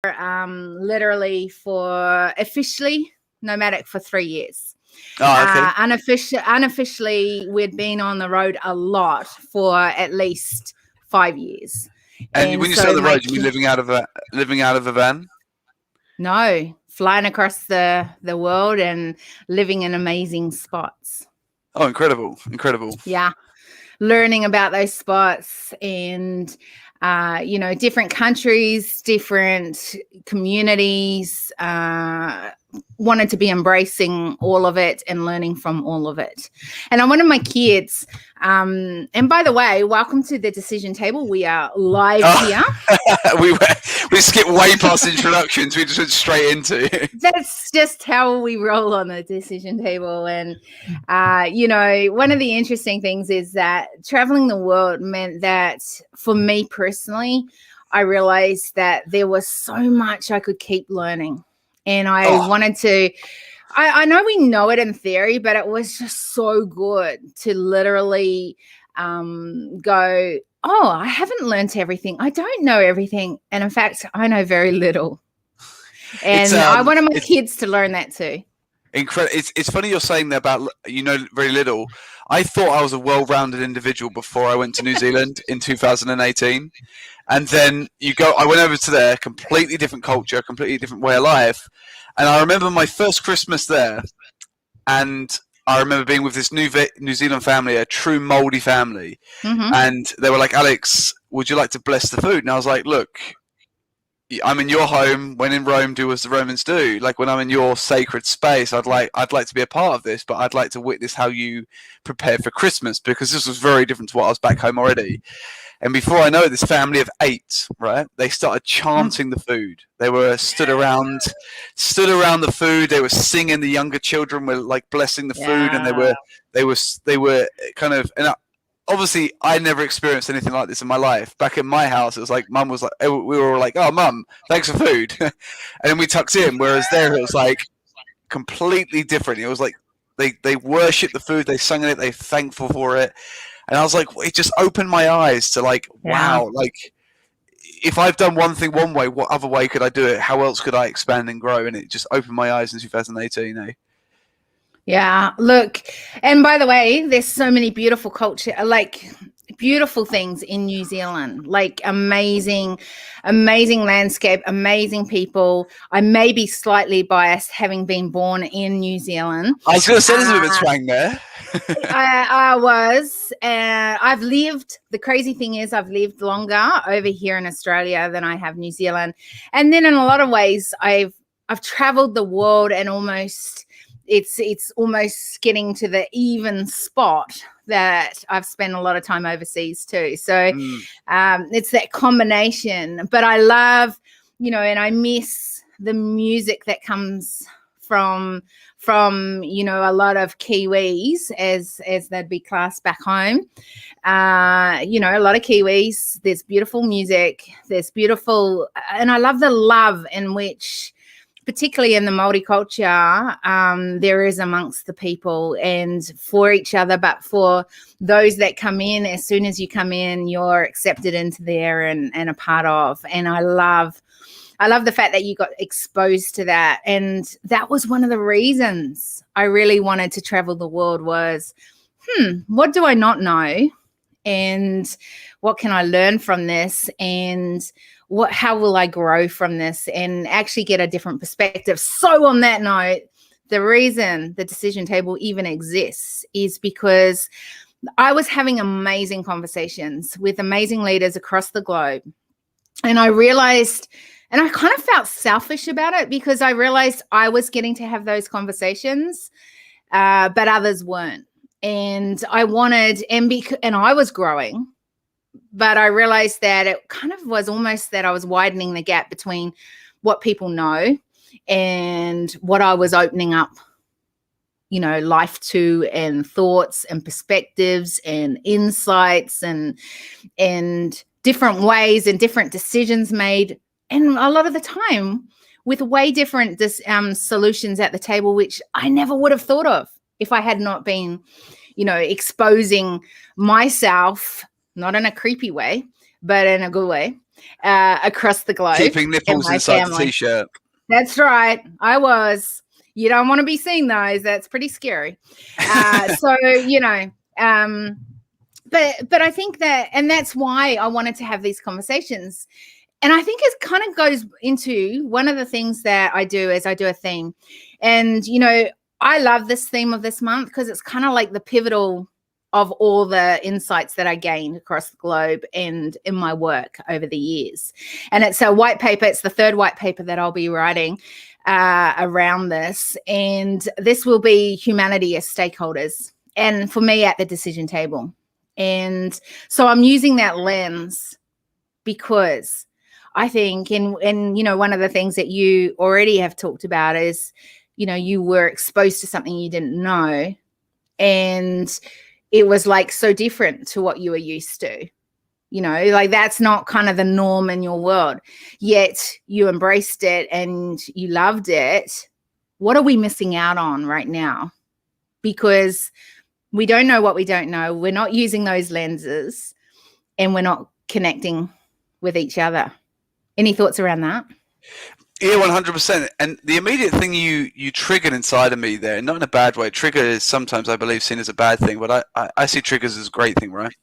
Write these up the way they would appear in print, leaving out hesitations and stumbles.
literally for officially nomadic for 3 years. Oh, okay. Unofficially, we'd been on the road a lot for at least 5 years. And when you say on the road, you mean living out of a van? No, flying across the world and living in amazing spots. Oh, incredible. Incredible. Yeah. Learning about those spots and, different countries, different communities, wanted to be embracing all of it and learning from all of it. And I wanted my kids, and by the way, welcome to the Decision Table. We are live here. we skipped way past introductions. We just went straight into. That's just how we roll on the Decision Table. And, one of the interesting things is that traveling the world meant that for me personally, I realized that there was so much I could keep learning. And I wanted to, I know we know it in theory, but it was just so good to literally go, I haven't learned everything. I don't know everything. And in fact, I know very little. And I wanted my kids to learn that too. Incredible. It's funny you're saying that about, very little. I thought I was a well-rounded individual before I went to New Zealand in 2018. And then I went over to there, completely different culture, completely different way of life. And I remember my first Christmas there, and I remember being with this New Zealand family, a true Māori family. Mm-hmm. And they were like, Alex, would you like to bless the food? And I was like, look, I'm in your home. When in Rome, do as the Romans do. Like when I'm in your sacred space, I'd like to be a part of this, but I'd like to witness how you prepare for Christmas, because this was very different to what I was back home already. And before I know it, this family of 8, right? They started chanting the food. They were stood around the food. They were singing. The younger children were like blessing the food, and they were kind of. And obviously, I never experienced anything like this in my life. Back in my house, it was like Mum was like, we were all like, "Oh, Mum, thanks for food," and then we tucked in. Whereas there, it was like completely different. It was like they worshipped the food, they sung in it, they thankful for it. And I was like, it just opened my eyes to like, wow, like if I've done one thing one way, what other way could I do it? How else could I expand and grow? And it just opened my eyes in 2018. Yeah, look, and by the way, there's so many beautiful beautiful things in New Zealand, like amazing landscape, amazing people. I may be slightly biased having been born in New Zealand. I was going to say there's a bit of swang there. I was. I've lived, the crazy thing is I've lived longer over here in Australia than I have New Zealand. And then in a lot of ways, I've traveled the world, and it's almost getting to the even spot that I've spent a lot of time overseas too. So it's that combination. But I love, and I miss the music that comes from a lot of Kiwis as they'd be classed back home. A lot of Kiwis, there's beautiful music, and I love the love in which, particularly in the Māori culture, there is amongst the people and for each other, but for those that come in, as soon as you come in, you're accepted into there and a part of. And I love the fact that you got exposed to that. And that was one of the reasons I really wanted to travel the world was, what do I not know? And what can I learn from this? And how will I grow from this and actually get a different perspective? So on that note, the reason the Decision Table even exists is because I was having amazing conversations with amazing leaders across the globe. And I realized, and I kind of felt selfish about it, because I realized I was getting to have those conversations, but others weren't. And I wanted, and I was growing, but I realized that it kind of was almost that I was widening the gap between what people know and what I was opening up, life to, and thoughts and perspectives and insights and different ways and different decisions made. And a lot of the time with way different solutions at the table, which I never would have thought of if I had not been, exposing myself, not in a creepy way, but in a good way, across the globe. Keeping nipples inside family. the t-shirt. That's right. I was. You don't want to be seeing those. That's pretty scary. So, but I think that, and that's why I wanted to have these conversations. And I think it kind of goes into one of the things that I do is I do a theme. And, I love this theme of this month because it's kind of like the pivotal of all the insights that I gained across the globe and in my work over the years. And it's a white paper. It's the third white paper that I'll be writing around this. And this will be humanity as stakeholders and for me at the decision table. And so I'm using that lens because I think, and one of the things that you already have talked about is, you were exposed to something you didn't know. And it was like so different to what you were used to, like that's not kind of the norm in your world, yet you embraced it and you loved it. What are we missing out on right now? Because we don't know what we don't know. We're not using those lenses and we're not connecting with each other. Any thoughts around that? Yeah, 100%. And the immediate thing you triggered inside of me there, not in a bad way. Trigger is sometimes, I believe, seen as a bad thing, but I see triggers as a great thing, right?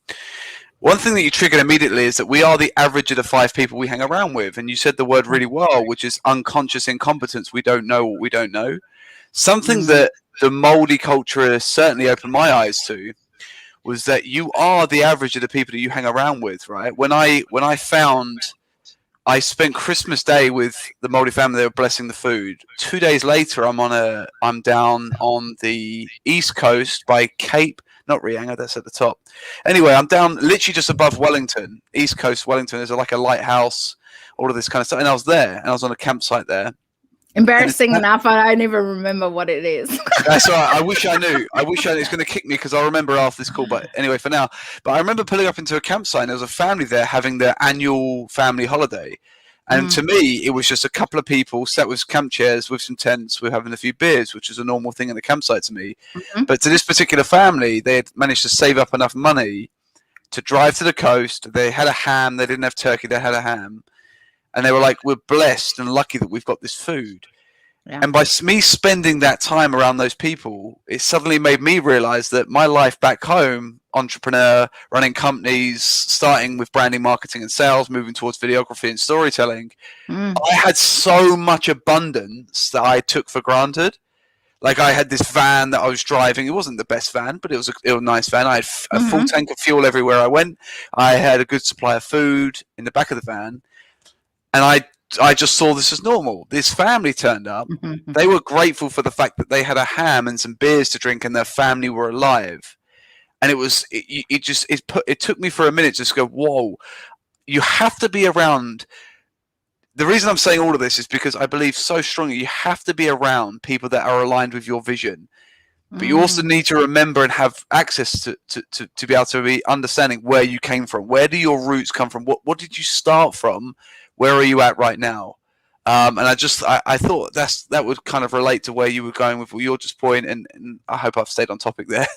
One thing that you triggered immediately is that we are the average of the 5 people we hang around with. And you said the word really well, which is unconscious incompetence. We don't know what we don't know. Something that the moldy culture has certainly opened my eyes to was that you are the average of the people that you hang around with, right? When I found... I spent Christmas Day with the Moldy family. They were blessing the food. 2 days later, I'm down on the East Coast by Cape, not Reinga, that's at the top. Anyway, I'm down literally just above Wellington, East Coast Wellington. There's like a lighthouse, all of this kind of stuff. And I was there, and I was on a campsite there. Embarrassing enough, I don't even remember what it is. That's all right. I wish I knew. It's going to kick me because I'll remember after this call. But anyway, for now. But I remember pulling up into a campsite and there was a family there having their annual family holiday. And to me, it was just a couple of people sat with camp chairs, with some tents, with having a few beers, which is a normal thing in the campsite to me. But to this particular family, they had managed to save up enough money to drive to the coast. They had a ham. They didn't have turkey. They had a ham. And they were like, we're blessed and lucky that we've got this food. Yeah. And by me spending that time around those people, it suddenly made me realize that my life back home, entrepreneur, running companies, starting with branding, marketing and sales, moving towards videography and storytelling, I had so much abundance that I took for granted. Like I had this van that I was driving. It wasn't the best van, but it was a nice van. I had a full tank of fuel everywhere I went. I had a good supply of food in the back of the van. And I just saw this as normal. This family turned up. They were grateful for the fact that they had a ham and some beers to drink and their family were alive. And it took me for a minute just to go, whoa, you have to be around. The reason I'm saying all of this is because I believe so strongly you have to be around people that are aligned with your vision. But you also need to remember and have access to be able to be understanding where you came from. Where do your roots come from? What did you start from? Where are you at right now? And I thought that would kind of relate to where you were going with your just point, and I hope I've stayed on topic there.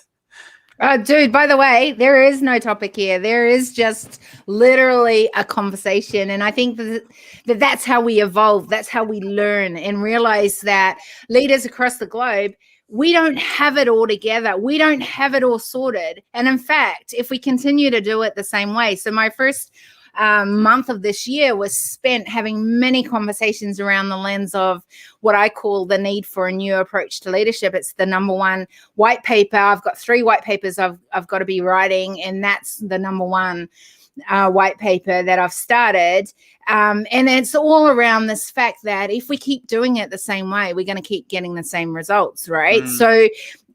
Dude, by the way, there is no topic here. There is just literally a conversation. And I think that's how we evolve. That's how we learn and realize that leaders across the globe, we don't have it all together. We don't have it all sorted. And in fact, if we continue to do it the same way, so my first month of this year was spent having many conversations around the lens of what I call the need for a new approach to leadership. It's the number one white paper. I've got 3 white papers I've got to be writing, and that's the number one white paper that I've started. And it's all around this fact that if we keep doing it the same way, we're going to keep getting the same results, right? So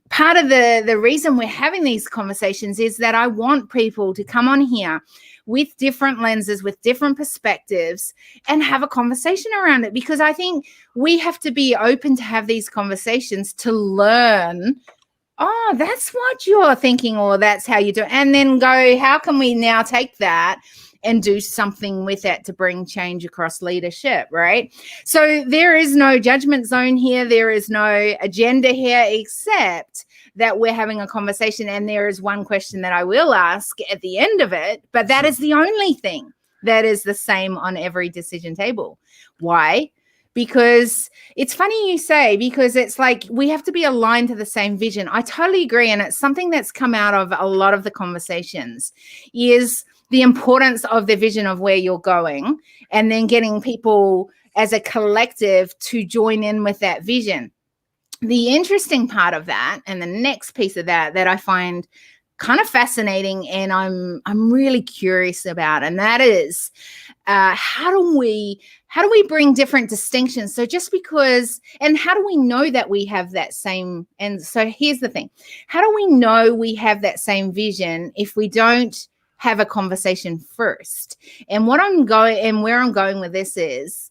part of the reason we're having these conversations is that I want people to come on here with different lenses, with different perspectives, and have a conversation around it, because I think we have to be open to have these conversations to learn, oh, that's what you're thinking, or that's how you do it, and then go, how can we now take that and do something with it to bring change across leadership, right? So there is no judgment zone here. There is no agenda here, except that we're having a conversation. And there is one question that I will ask at the end of it, but that is the only thing that is the same on every decision table. Why? Because it's funny you say, because it's like we have to be aligned to the same vision. I totally agree. And it's something that's come out of a lot of the conversations is the importance of the vision of where you're going, and then getting people as a collective to join in with that vision. The interesting part of that, and the next piece of that I find kind of fascinating and I'm really curious about, and that is how do we bring different distinctions? So just because, and how do we know that we have that same, and so here's the thing, how do we know we have that same vision if we don't have a conversation first? And where I'm going with this is,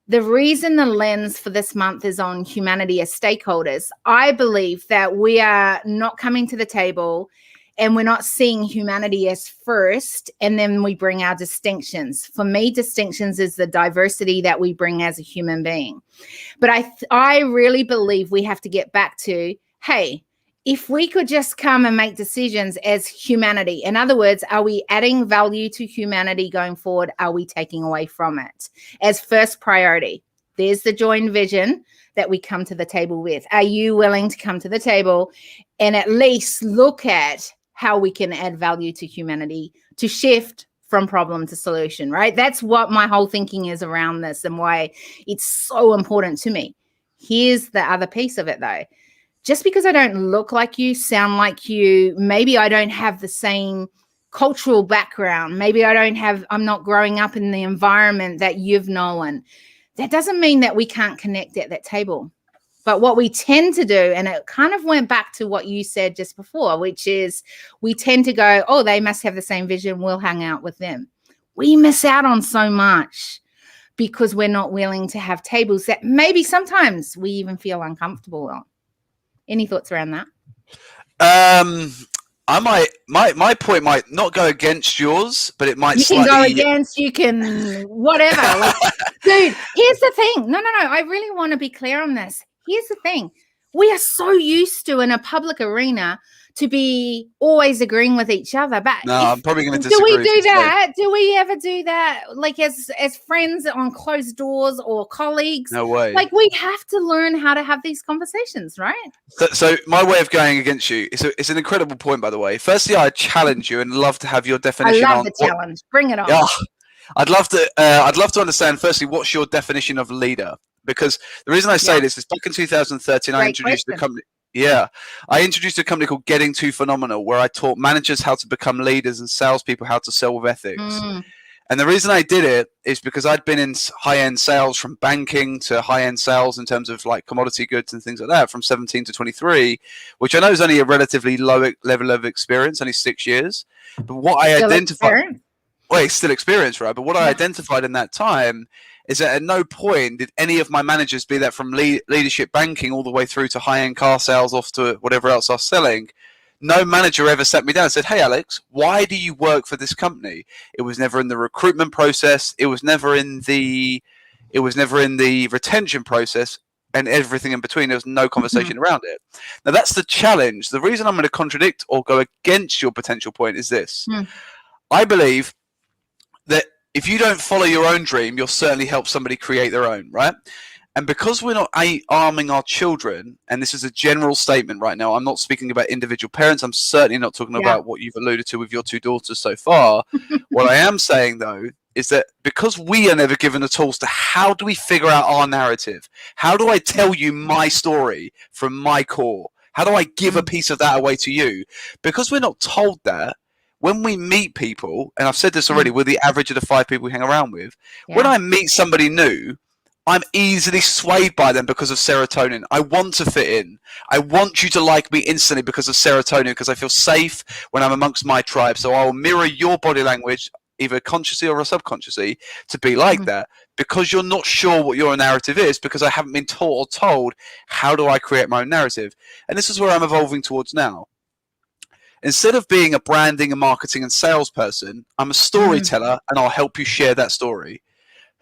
the reason the lens for this month is on humanity as stakeholders, I believe that we are not coming to the table and we're not seeing humanity as first, and then we bring our distinctions. For me, distinctions is the diversity that we bring as a human being. But I really believe we have to get back to, hey, if we could just come and make decisions as humanity, in other words, are we adding value to humanity going forward? Are we taking away from it as first priority? There's the joint vision that we come to the table with. Are you willing to come to the table and at least look at how we can add value to humanity to shift from problem to solution, right? That's what my whole thinking is around this and why it's so important to me. Here's the other piece of it though. Just because I don't look like you, sound like you, maybe I don't have the same cultural background, maybe I'm not growing up in the environment that you've known, that doesn't mean that we can't connect at that table. But what we tend to do, and it kind of went back to what you said just before, which is we tend to go, oh, they must have the same vision, we'll hang out with them. We miss out on so much because we're not willing to have tables that maybe sometimes we even feel uncomfortable on. Any thoughts around that? My point might not go against yours, but it might. You can go against. You can whatever. Like, dude, here's the thing. No. I really want to be clear on this. Here's the thing. We are so used to, in a public arena, to be always agreeing with each other. But no, I'm probably going to disagree. Do we do that? Do we ever do that? Like as friends on closed doors or colleagues? No way. Like we have to learn how to have these conversations, right? So my way of going against you, it's an incredible point, by the way. Firstly, I challenge you and love to have your definition. I love the challenge. Bring it on. Yeah, I'd love to understand. Firstly, what's your definition of leader? Because the reason I say this is back in 2013, I introduced a company. Yeah, I introduced a company called Getting To Phenomenal, where I taught managers how to become leaders and salespeople how to sell with ethics. And the reason I did it is because I'd been in high-end sales, from banking to high-end sales in terms of like commodity goods and things like that, from 17 to 23, which I know is only a relatively low level of experience, only 6 years. But what I identified, well, it's still experience, right? But what I identified in that time is that at no point did any of my managers, be that from leadership banking all the way through to high-end car sales off to whatever else I was selling, no manager ever sat me down and said, hey, Alex, why do you work for this company? It was never in the recruitment process. It was never in the retention process, and everything in between. There was no conversation around it. Now, that's the challenge. The reason I'm going to contradict or go against your potential point is this. I believe that if you don't follow your own dream, you'll certainly help somebody create their own, right? And because we're not arming our children, and this is a general statement right now, I'm not speaking about individual parents. I'm certainly not talking about what you've alluded to with your 2 daughters so far. What I am saying, though, is that because we are never given the tools to how do we figure out our narrative? How do I tell you my story from my core? How do I give a piece of that away to you? Because we're not told that, when we meet people, and I've said this already, we're the average of the 5 people we hang around with. When I meet somebody new, I'm easily swayed by them because of serotonin. I want to fit in. I want you to like me instantly because of serotonin, because I feel safe when I'm amongst my tribe. So I will mirror your body language, either consciously or subconsciously, to be like that, because you're not sure what your narrative is, because I haven't been taught or told how do I create my own narrative. And this is where I'm evolving towards now. Instead of being a branding and marketing and salesperson, I'm a storyteller, and I'll help you share that story.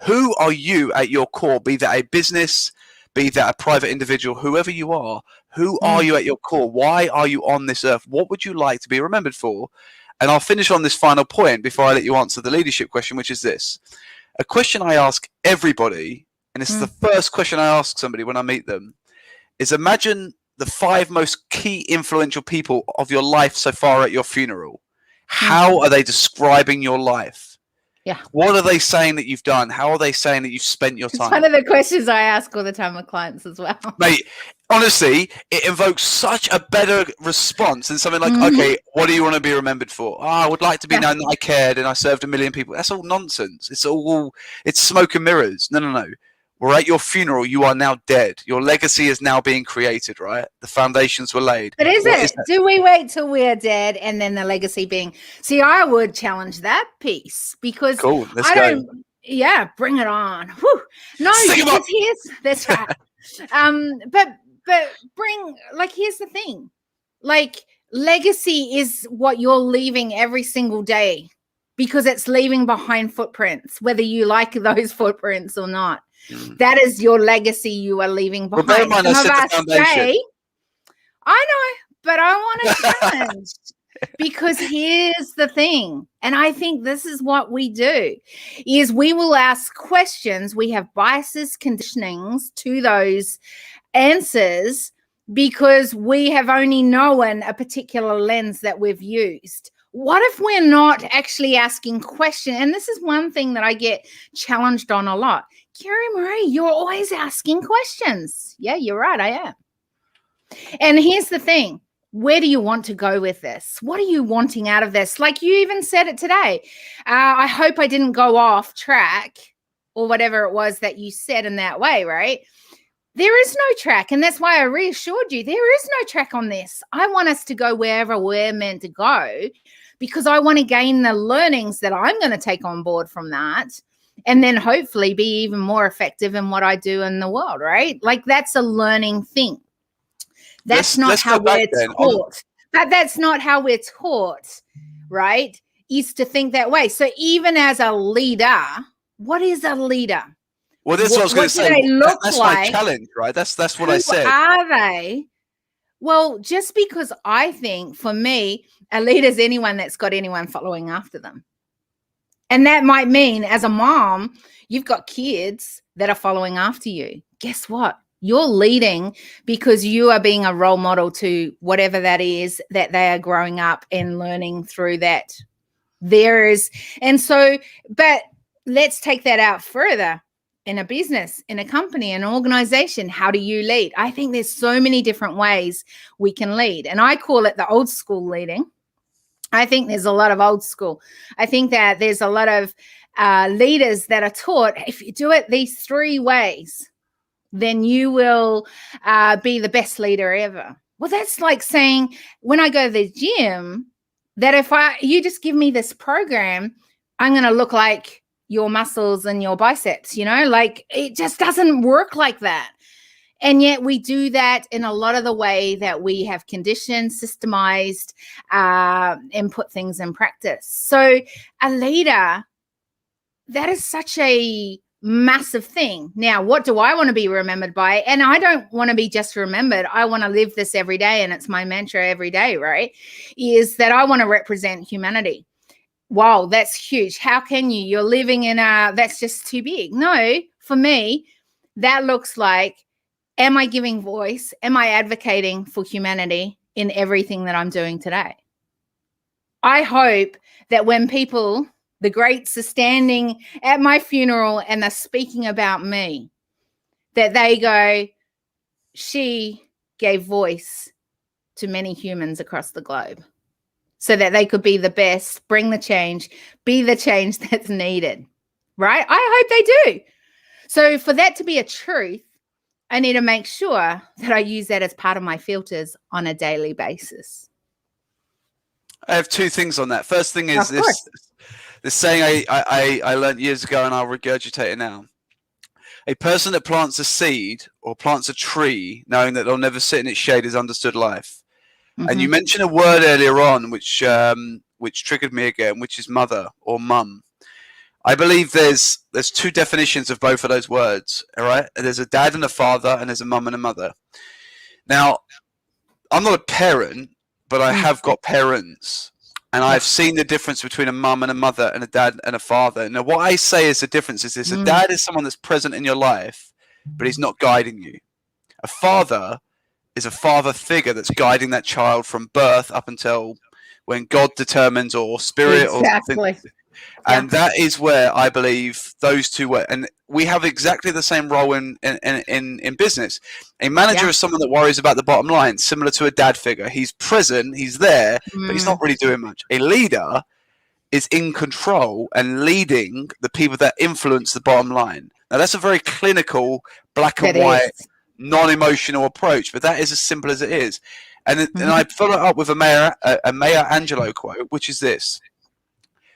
Who are you at your core? Be that a business, be that a private individual, whoever you are, who are you at your core? Why are you on this earth? What would you like to be remembered for? And I'll finish on this final point before I let you answer the leadership question, which is this. A question I ask everybody, and this is the first question I ask somebody when I meet them, is imagine the 5 most key influential people of your life so far at your funeral. How are they describing your life? Yeah. What are they saying that you've done? How are they saying that you've spent your time? It's one of the questions I ask all the time with clients as well. Mate, honestly, it invokes such a better response than something like, okay, what do you want to be remembered for? Oh, I would like to be known that I cared and I served 1 million people. That's all nonsense. It's smoke and mirrors. No. We're at your funeral. You are now dead. Your legacy is now being created, right? The foundations were laid. But is it? Do we wait till we're dead and then the legacy being? See, I would challenge that piece because cool. Let's go. Yeah, bring it on. Whew. No, because that's right. But here's the thing. Like, legacy is what you're leaving every single day because it's leaving behind footprints, whether you like those footprints or not. That is your legacy you are leaving behind. Well, bear in mind, I know, but I want to challenge because here's the thing. And I think this is what we do is we will ask questions. We have biases, conditionings to those answers because we have only known a particular lens that we've used. What if we're not actually asking questions? And this is one thing that I get challenged on a lot. Kerry-Marie, you're always asking questions. Yeah, you're right. I am. And here's the thing. Where do you want to go with this? What are you wanting out of this? Like you even said it today. I hope I didn't go off track or whatever it was that you said in that way, right? There is no track. And that's why I reassured you there is no track on this. I want us to go wherever we're meant to go because I want to gain the learnings that I'm going to take on board from that. And then hopefully be even more effective in what I do in the world, right? Like that's a learning thing. That's not how we're taught. That's not how we're taught, right? Is to think that way. So even as a leader, what is a leader? Well, that's what I was going to say. That's my challenge, right? That's what I said. Who are they? Well, just because I think for me, a leader is anyone that's got anyone following after them. And that might mean as a mom, you've got kids that are following after you. Guess what? You're leading because you are being a role model to whatever that is that they are growing up and learning through that. But let's take that out further. In a business, in a company, an organization, how do you lead? I think there's so many different ways we can lead. And I call it the old school leading. I think there's a lot of old school. I think that there's a lot of leaders that are taught, if you do it these 3 ways, then you will be the best leader ever. Well, that's like saying when I go to the gym, that if you just give me this program, I'm going to look like your muscles and your biceps, like it just doesn't work like that. And yet we do that in a lot of the way that we have conditioned, systemized, and put things in practice. So a leader, that is such a massive thing. Now, what do I want to be remembered by? And I don't want to be just remembered. I want to live this every day. And it's my mantra every day, right? Is that I want to represent humanity. Wow, that's huge. How can you? You're living in that's just too big. No, for me, that looks like, am I giving voice? Am I advocating for humanity in everything that I'm doing today? I hope that when people, the greats, are standing at my funeral and they're speaking about me, that they go, she gave voice to many humans across the globe. So that they could be the best, bring the change, be the change that's needed, right? I hope they do. So for that to be a truth, I need to make sure that I use that as part of my filters on a daily basis. I have 2 things on that. First thing is this saying I learned years ago and I'll regurgitate it now. A person that plants a seed or plants a tree knowing that they'll never sit in its shade has understood life. And you mentioned a word earlier on which triggered me again, which is mother or mum. I believe there's 2 definitions of both of those words, all right? There's a dad and a father, and there's a mum and a mother. Now, I'm not a parent, but I have got parents. And I've seen the difference between a mum and a mother and a dad and a father. Now, what I say is the difference is this: a dad is someone that's present in your life, but he's not guiding you. A father is a father figure that's guiding that child from birth up until when God determines, or spirit, or something. And that is where I believe those two were. And we have exactly the same role in business. A manager is someone that worries about the bottom line, similar to a dad figure. He's present, he's there, but he's not really doing much. A leader is in control and leading the people that influence the bottom line. Now, that's a very clinical, black and white, non-emotional approach, but that is as simple as it is. And I follow it up with a Maya Angelou quote, which is this: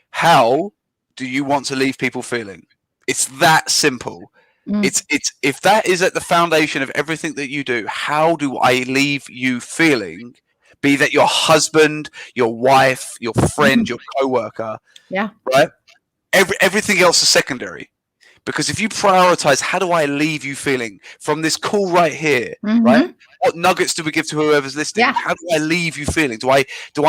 how do you want to leave people feeling? It's that simple. It's if that is at the foundation of everything that you do, how do I leave you feeling? Be that your husband, your wife, your friend, your coworker. Yeah. Right? Everything else is secondary. Because if you prioritize, how do I leave you feeling from this call right here, right? What nuggets do we give to whoever's listening? Yeah. How do I leave you feeling? Do I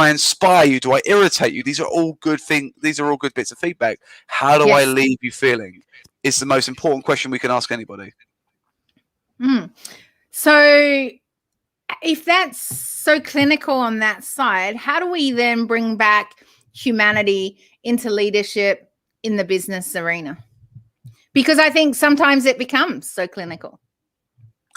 inspire you? Do I irritate you? These are all good things. These are all good bits of feedback. How do I leave you feeling? It's the most important question we can ask anybody. So if that's so clinical on that side, how do we then bring back humanity into leadership in the business arena? Because I think sometimes it becomes so clinical.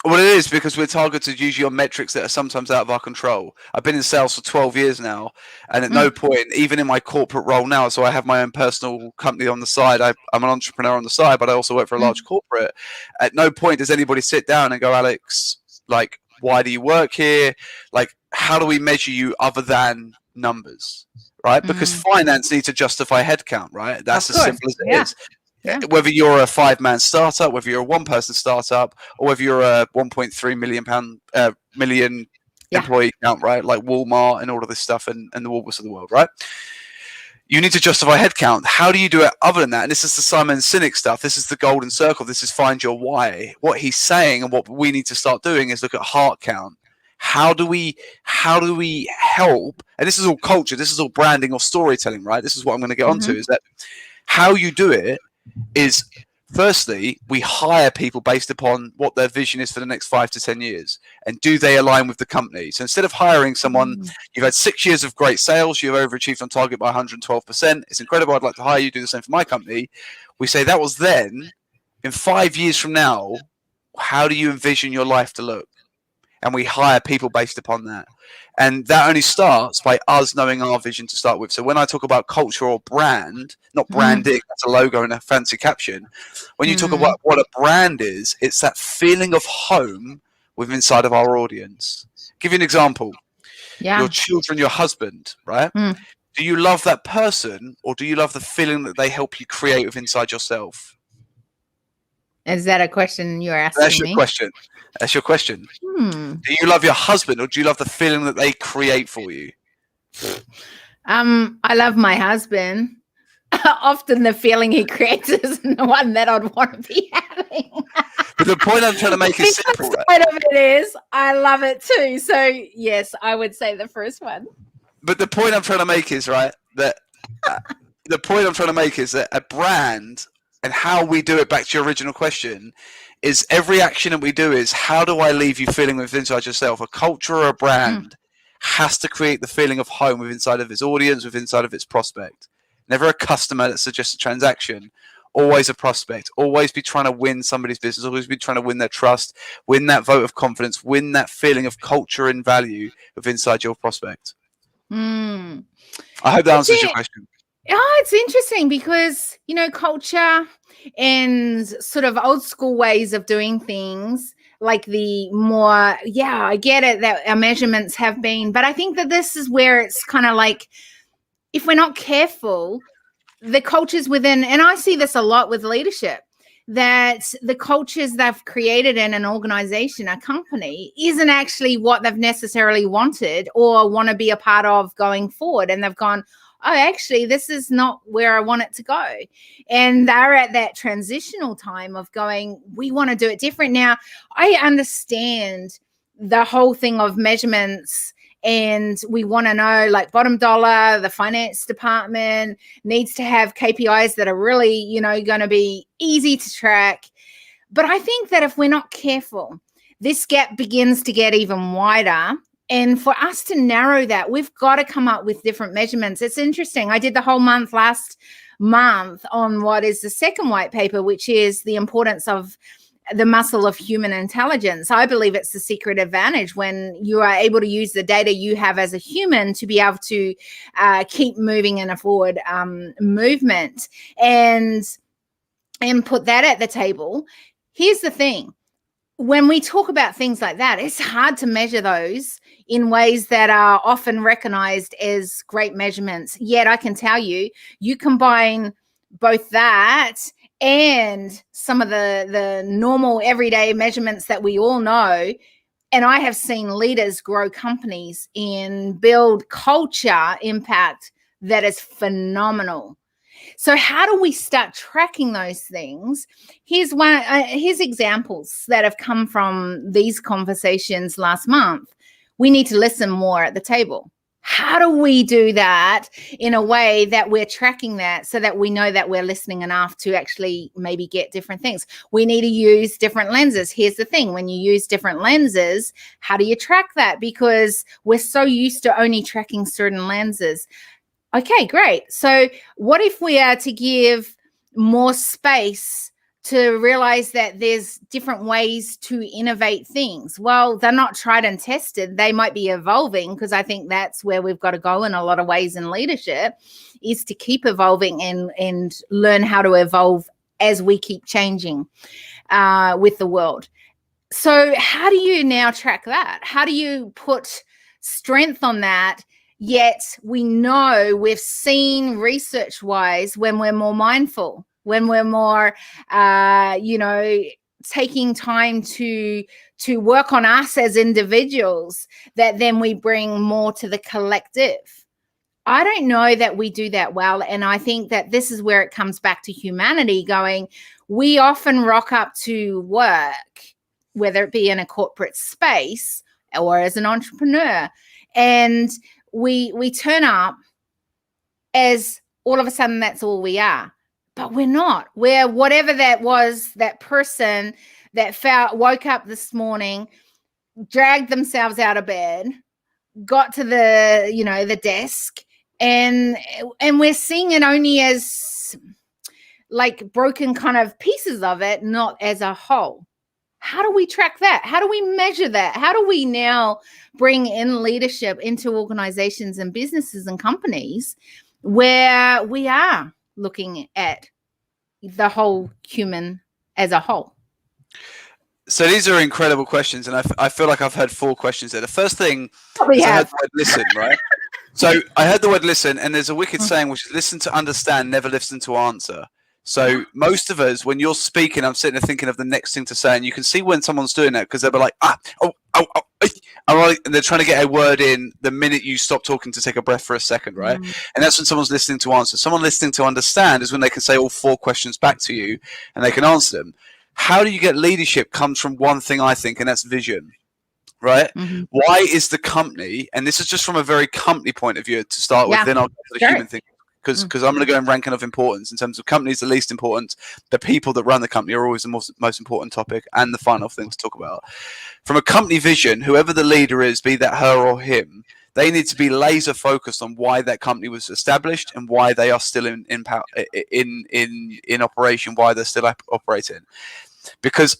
Well, it is, because we're targeted usually on metrics that are sometimes out of our control. I've been in sales for 12 years now, and at no point, even in my corporate role now, so I have my own personal company on the side. I'm an entrepreneur on the side, but I also work for a large corporate. At no point does anybody sit down and go, Alex, like, why do you work here? Like, how do we measure you other than numbers, right? Because finance needs to justify headcount, right? That's as simple as it is. Yeah. Whether you're a 5-man startup, whether you're a 1-person startup, or whether you're a 1.3 million employee count, right? Like Walmart and all of this stuff, and the Woolworths of the world, right? You need to justify headcount. How do you do it other than that? And this is the Simon Sinek stuff. This is the golden circle. This is find your why. What he's saying and what we need to start doing is look at heart count. How do we help? And this is all culture. This is all branding or storytelling, right? This is what I'm going to get onto, is that how you do it is, firstly, we hire people based upon what their vision is for the next 5 to 10 years, and do they align with the company? So instead of hiring someone, you've had 6 years of great sales, you've overachieved on target by 112%, it's incredible, I'd like to hire you, do the same for my company. We say that was then. In 5 years from now, how do you envision your life to look? And we hire people based upon that. And that only starts by us knowing our vision to start with. So when I talk about culture or brand, not branding, that's a logo and a fancy caption. When you talk about what a brand is, it's that feeling of home within inside of our audience. Give you an example. Your children, your husband, right? Do you love that person, or do you love the feeling that they help you create within inside yourself? Is that a question you're asking me? That's your question. That's your question. Do you love your husband, or do you love the feeling that they create for you? I love my husband. Often the feeling he creates isn't the one that I'd want to be having. But the point I'm trying to make is simple. The point of it is, I love it too. So yes, I would say the first one. But the point I'm trying to make is, right, that a brand, and how we do it, back to your original question, is every action that we do is, how do I leave you feeling within inside yourself? A culture or a brand has to create the feeling of home within inside of its audience, within inside of its prospect. Never a customer that suggests a transaction, always a prospect. Always be trying to win somebody's business, always be trying to win their trust, win that vote of confidence, win that feeling of culture and value within inside your prospect. I hope that answers your question. Oh, it's interesting because, culture and sort of old school ways of doing things, like the more, I get it that our measurements have been, but I think that this is where it's kind of like, if we're not careful, the cultures within, and I see this a lot with leadership, that the cultures they've created in an organization, a company, isn't actually what they've necessarily wanted or want to be a part of going forward. And they've gone, oh, actually, this is not where I want it to go. And they're at that transitional time of going, we want to do it different. Now, I understand the whole thing of measurements and we want to know, like, bottom dollar, the finance department needs to have KPIs that are really, you know, going to be easy to track. But I think that if we're not careful, this gap begins to get even wider. And for us to narrow that, we've got to come up with different measurements. It's interesting. I did the whole month last month on what is the second white paper, which is the importance of the muscle of human intelligence. I believe it's the secret advantage when you are able to use the data you have as a human to be able to keep moving in a forward movement and put that at the table. Here's the thing. When we talk about things like that, it's hard to measure those in ways that are often recognized as great measurements. Yet I can tell you, you combine both that and some of the normal everyday measurements that we all know, and I have seen leaders grow companies and build culture impact that is phenomenal. So how do we start tracking those things? Here's examples that have come from these conversations last month. We need to listen more at the table. How do we do that in a way that we're tracking that so that we know that we're listening enough to actually maybe get different things? We need to use different lenses. Here's the thing. When you use different lenses, how do you track that? Because we're so used to only tracking certain lenses. Okay, great. So what if we are to give more space to realize that there's different ways to innovate things? Well, they're not tried and tested. They might be evolving, because I think that's where we've got to go in a lot of ways in leadership, is to keep evolving and learn how to evolve as we keep changing with the world. So how do you now track that? How do you put strength on that? Yet we know, we've seen research-wise, when we're more mindful, when we're more, taking time to work on us as individuals, that then we bring more to the collective. I don't know that we do that well. And I think that this is where it comes back to humanity going, we often rock up to work, whether it be in a corporate space or as an entrepreneur, and we turn up as all of a sudden that's all we are. But we're not. We're whatever that was, that person that woke up this morning, dragged themselves out of bed, got to the desk, and we're seeing it only as like broken kind of pieces of it, not as a whole. How do we track that? How do we measure that? How do we now bring in leadership into organizations and businesses and companies where we are looking at the whole human as a whole? So these are incredible questions, and I feel like I've heard 4 questions there. The first thing is I heard the word listen, right? So I heard the word listen, and there's a wicked saying, which is listen to understand, never listen to answer. So most of us, when you're speaking, I'm sitting there thinking of the next thing to say, and you can see when someone's doing that, because they'll be like, and they're trying to get a word in the minute you stop talking to take a breath for a second, right? And that's when someone's listening to answer. Someone listening to understand is when they can say all 4 questions back to you, and they can answer them. How do you get leadership comes from one thing, I think, and that's vision, right? Why is the company, and this is just from a very company point of view to start with, then I'll go to the human thing. Because I'm going to go in ranking of importance. In terms of companies, the least important, the people that run the company are always the most important topic, and the final thing to talk about. From a company vision, whoever the leader is, be that her or him, they need to be laser focused on why that company was established and why they are still in operation, why they're still operating. Because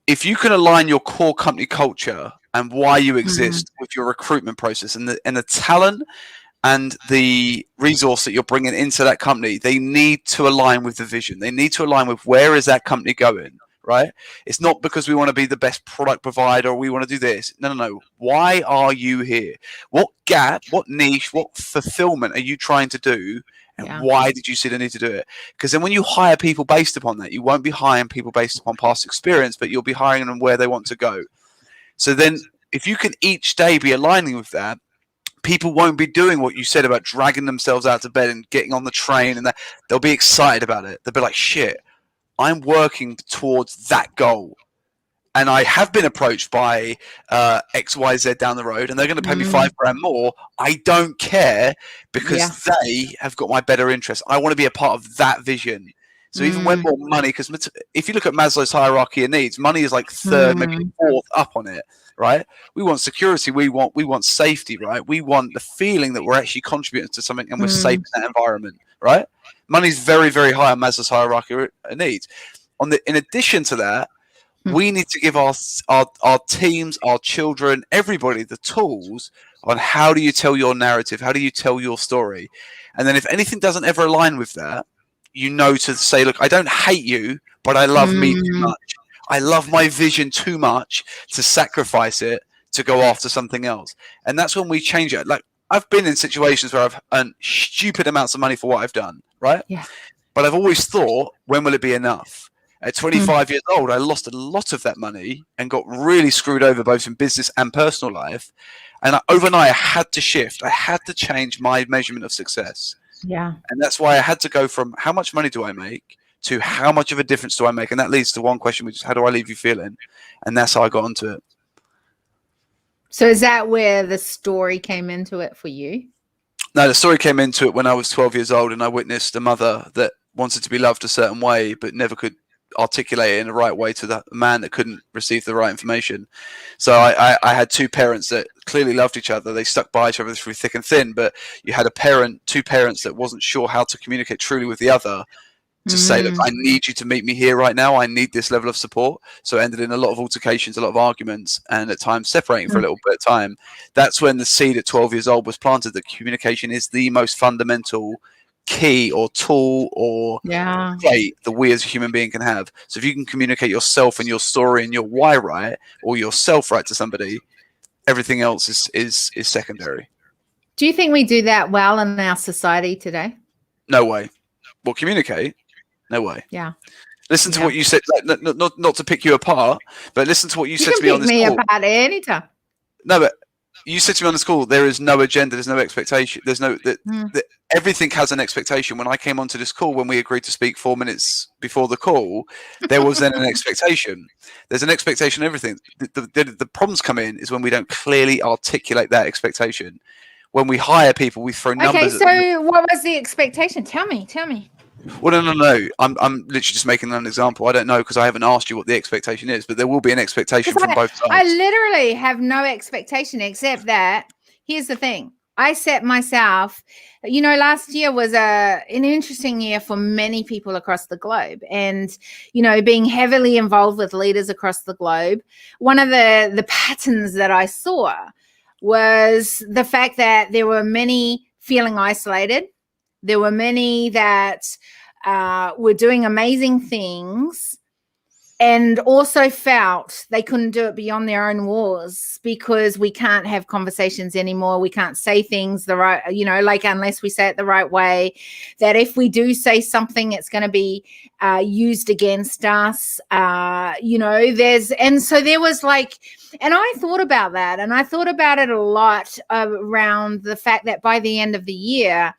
if you can align your core company culture and why you exist with your recruitment process and the talent and the resource that you're bringing into that company, they need to align with the vision. They need to align with where is that company going, right? It's not because we want to be the best product provider or we want to do this. No. Why are you here? What gap, what niche, what fulfillment are you trying to do? And why did you see the need to do it? Because then when you hire people based upon that, you won't be hiring people based upon past experience, but you'll be hiring them where they want to go. So then if you can each day be aligning with that, people won't be doing what you said about dragging themselves out of bed and getting on the train, and they'll be excited about it. They'll be like, shit, I'm working towards that goal. and I have been approached by XYZ down the road, and they're going to pay me $5,000 more, I don't care, because they have got my better interest. I want to be a part of that vision. So even when more money, because if you look at Maslow's hierarchy of needs, money is like third, maybe fourth up on it, right? We want security, we want safety, right? We want the feeling that we're actually contributing to something and we're safe in that environment, right? Money's very, very high on Maslow's hierarchy of needs. In addition to that, we need to give our teams, our children, everybody the tools on how do you tell your narrative, how do you tell your story, and then if anything doesn't ever align with that, to say, look, I don't hate you, but I love me too much. I love my vision too much to sacrifice it to go after something else. And that's when we change it. Like, I've been in situations where I've earned stupid amounts of money for what I've done, right? Yeah. But I've always thought, when will it be enough? At 25 years old, I lost a lot of that money and got really screwed over both in business and personal life. And overnight, I had to shift. I had to change my measurement of success. Yeah. And that's why I had to go from how much money do I make to how much of a difference do I make? And that leads to one question, which is, how do I leave you feeling? And that's how I got onto it. So is that where the story came into it for you? No, the story came into it when I was 12 years old, and I witnessed a mother that wanted to be loved a certain way, but never could articulate it in the right way to the man that couldn't receive the right information. So I had two parents that clearly loved each other. They stuck by each other through thick and thin, but you had two parents that wasn't sure how to communicate truly with the other to say, look, I need you to meet me here right now. I need this level of support. So it ended in a lot of altercations, a lot of arguments, and at times separating for a little bit of time. That's when the seed at 12 years old was planted, that communication is the most fundamental key or tool or trait that we as a human being can have. So if you can communicate yourself and your story and your why right, or yourself right to somebody, everything else is secondary. Do you think we do that well in our society today? No way. Well, communicate? No way. Yeah. Listen to what you said. Not to pick you apart, but listen to what you said to me on this call. You can pick me apart anytime. No, but you said to me on this call, there is no agenda, there's no expectation, there's no everything has an expectation. When I came onto this call, when we agreed to speak 4 minutes before the call, there was then an expectation. There's an expectation of everything. The problems come in is when we don't clearly articulate that expectation. When we hire people, we throw numbers. Okay, so what was the expectation? Tell me. Well, no. I'm literally just making an example. I don't know, because I haven't asked you what the expectation is, but there will be an expectation from both sides. I literally have no expectation, except that, here's the thing. I set myself, last year was an interesting year for many people across the globe. And, being heavily involved with leaders across the globe, one of the patterns that I saw was the fact that there were many feeling isolated. There were many that were doing amazing things and also felt they couldn't do it beyond their own walls, because we can't have conversations anymore. We can't say things the right, unless we say it the right way, that if we do say something, it's going to be used against us. And so there was and I thought about that, and I thought about it a lot around the fact that by the end of the year,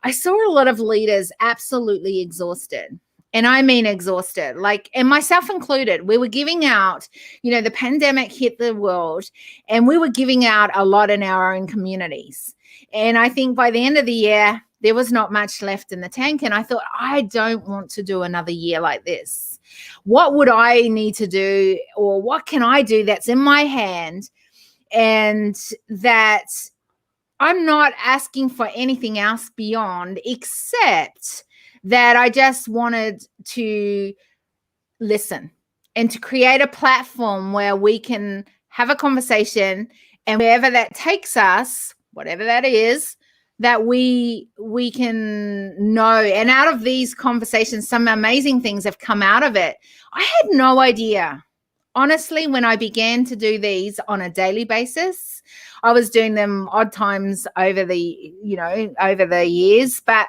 I saw a lot of leaders absolutely exhausted. And I mean exhausted, and myself included. We were giving out, the pandemic hit the world, and we were giving out a lot in our own communities. And I think by the end of the year, there was not much left in the tank. And I thought, I don't want to do another year like this. What would I need to do, or what can I do that's in my hand, and that I'm not asking for anything else beyond, except that I just wanted to listen and to create a platform where we can have a conversation, and wherever that takes us, whatever that is, that we can know. And out of these conversations, some amazing things have come out of it. I had no idea. Honestly, when I began to do these on a daily basis, I was doing them odd times over the years, but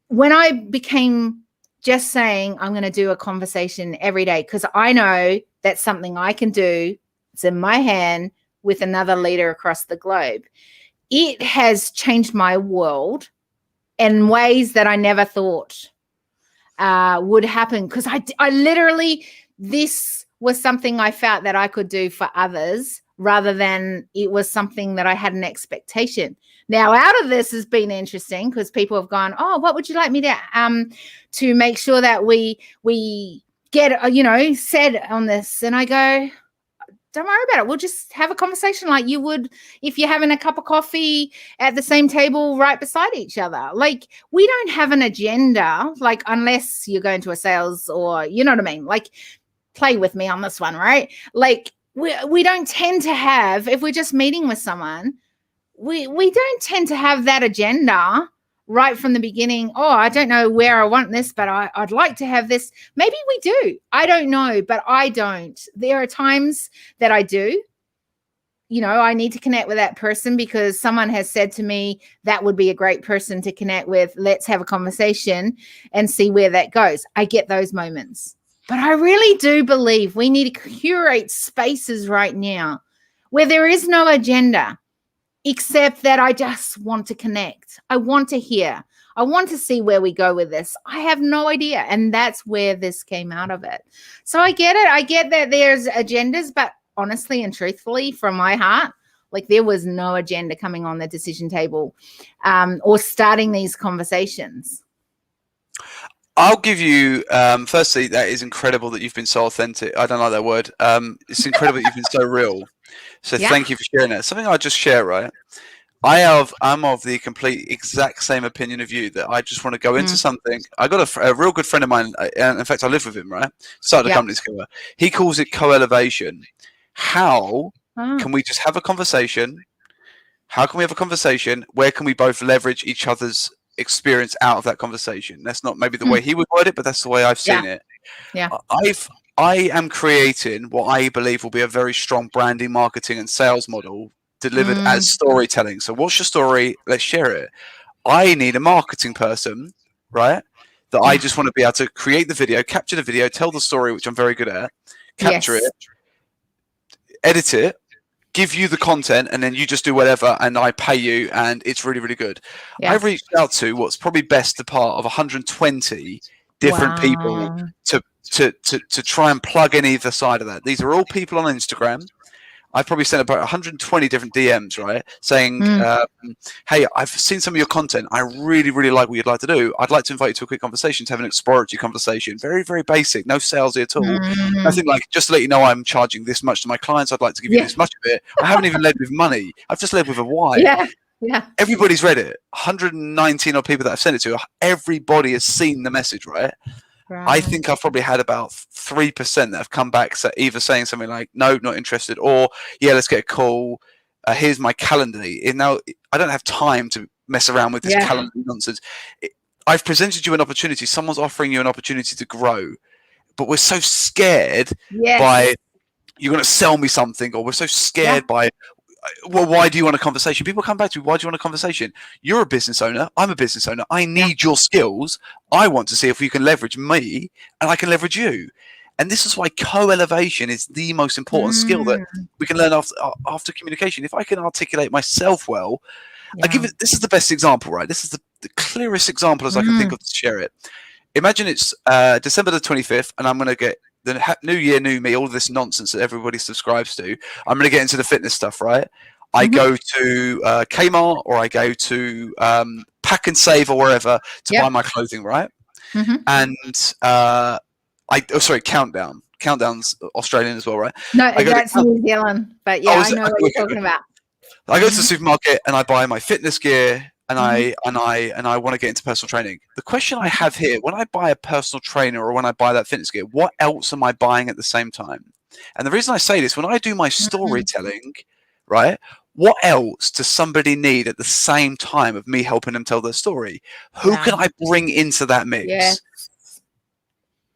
when I became just saying, I'm going to do a conversation every day, because I know that's something I can do, it's in my hand, with another leader across the globe, it has changed my world in ways that I never thought would happen. Because I literally, this was something I felt that I could do for others rather than it was something that I had an expectation. Now, out of this has been interesting because people have gone, oh, what would you like me to make sure that we get, said on this? And I go, don't worry about it. We'll just have a conversation like you would if you're having a cup of coffee at the same table right beside each other. Like, we don't have an agenda, like, unless you're going to a sales or, you know what I mean? Like, play with me on this one, right? Like, we don't tend to have, if we're just meeting with someone, we don't tend to have that agenda right from the beginning. Oh, I don't know where I want this, but I'd like to have this. Maybe we do. I don't know, but I don't. There are times that I do. I need to connect with that person because someone has said to me, that would be a great person to connect with. Let's have a conversation and see where that goes. I get those moments. But I really do believe we need to curate spaces right now where there is no agenda, except that I just want to connect. I want to hear. I want to see where we go with this. I have no idea. And that's where this came out of it. So I get it. I get that there's agendas, but honestly and truthfully, from my heart, like, there was no agenda coming on the decision table or starting these conversations. I'll give you, firstly, that is incredible that you've been so authentic. I don't like that word. It's incredible that you've been so real. So Thank you for sharing that. Something I'll just share, right? I'm of the complete exact same opinion of you, that I just want to go into something. I got a real good friend of mine, and in fact, I live with him, right? Started a company together. He calls it co-elevation. How can we just have a conversation? How can we have a conversation? Where can we both leverage each other's experience out of that conversation? That's not maybe the way he would word it, but that's the way I've seen it. I am creating what I believe will be a very strong branding, marketing, and sales model delivered as storytelling. So what's your story? Let's share it. I need a marketing person, right? That I just want to be able to create the video, capture the video, tell the story, which I'm very good at, capture it, edit it, give you the content, and then you just do whatever, and I pay you, and it's really, really good. I've reached out to what's probably best part of 120 different people to try and plug in either side of that. These are all people on Instagram. I've probably sent about 120 different DMs, right? Saying, hey, I've seen some of your content. I really, really like what you'd like to do. I'd like to invite you to a quick conversation, to have an exploratory conversation. Very, very basic. No salesy at all. Nothing like, just to let you know I'm charging this much to my clients. I'd like to give you this much of it. I haven't even led with money. I've just led with a why. Everybody's read it. 119 odd people that I've sent it to. Everybody has seen the message, right? I think I've probably had about 3% that have come back either saying something like, no, not interested, or yeah, let's get a call. Here's my calendar. Now, I don't have time to mess around with this calendar nonsense. I've presented you an opportunity. Someone's offering you an opportunity to grow, but we're so scared by, you're going to sell me something, or we're so scared by, well, why do you want a conversation? People come back to me, why do you want a conversation? You're a business owner. I'm a business owner. I need your skills. I want to see if you can leverage me and I can leverage you. And this is why co-elevation is the most important skill that we can learn after communication. If I can articulate myself well, this is the best example, right? This is the clearest example as I can think of to share it. Imagine it's December the 25th and I'm going to get the new year, new me, all of this nonsense that everybody subscribes to. I'm going to get into the fitness stuff, right? I go to Kmart, or I go to Pack and Save or wherever to buy my clothing, right? And Countdown. Countdown's Australian as well, right? No, that's New Zealand, but I know what you're talking about. I go to the supermarket and I buy my fitness gear. And I want to get into personal training. The question I have here, when I buy a personal trainer or when I buy that fitness gear, what else am I buying at the same time? And the reason I say this, when I do my storytelling, right, what else does somebody need at the same time of me helping them tell their story? Who can I bring into that mix?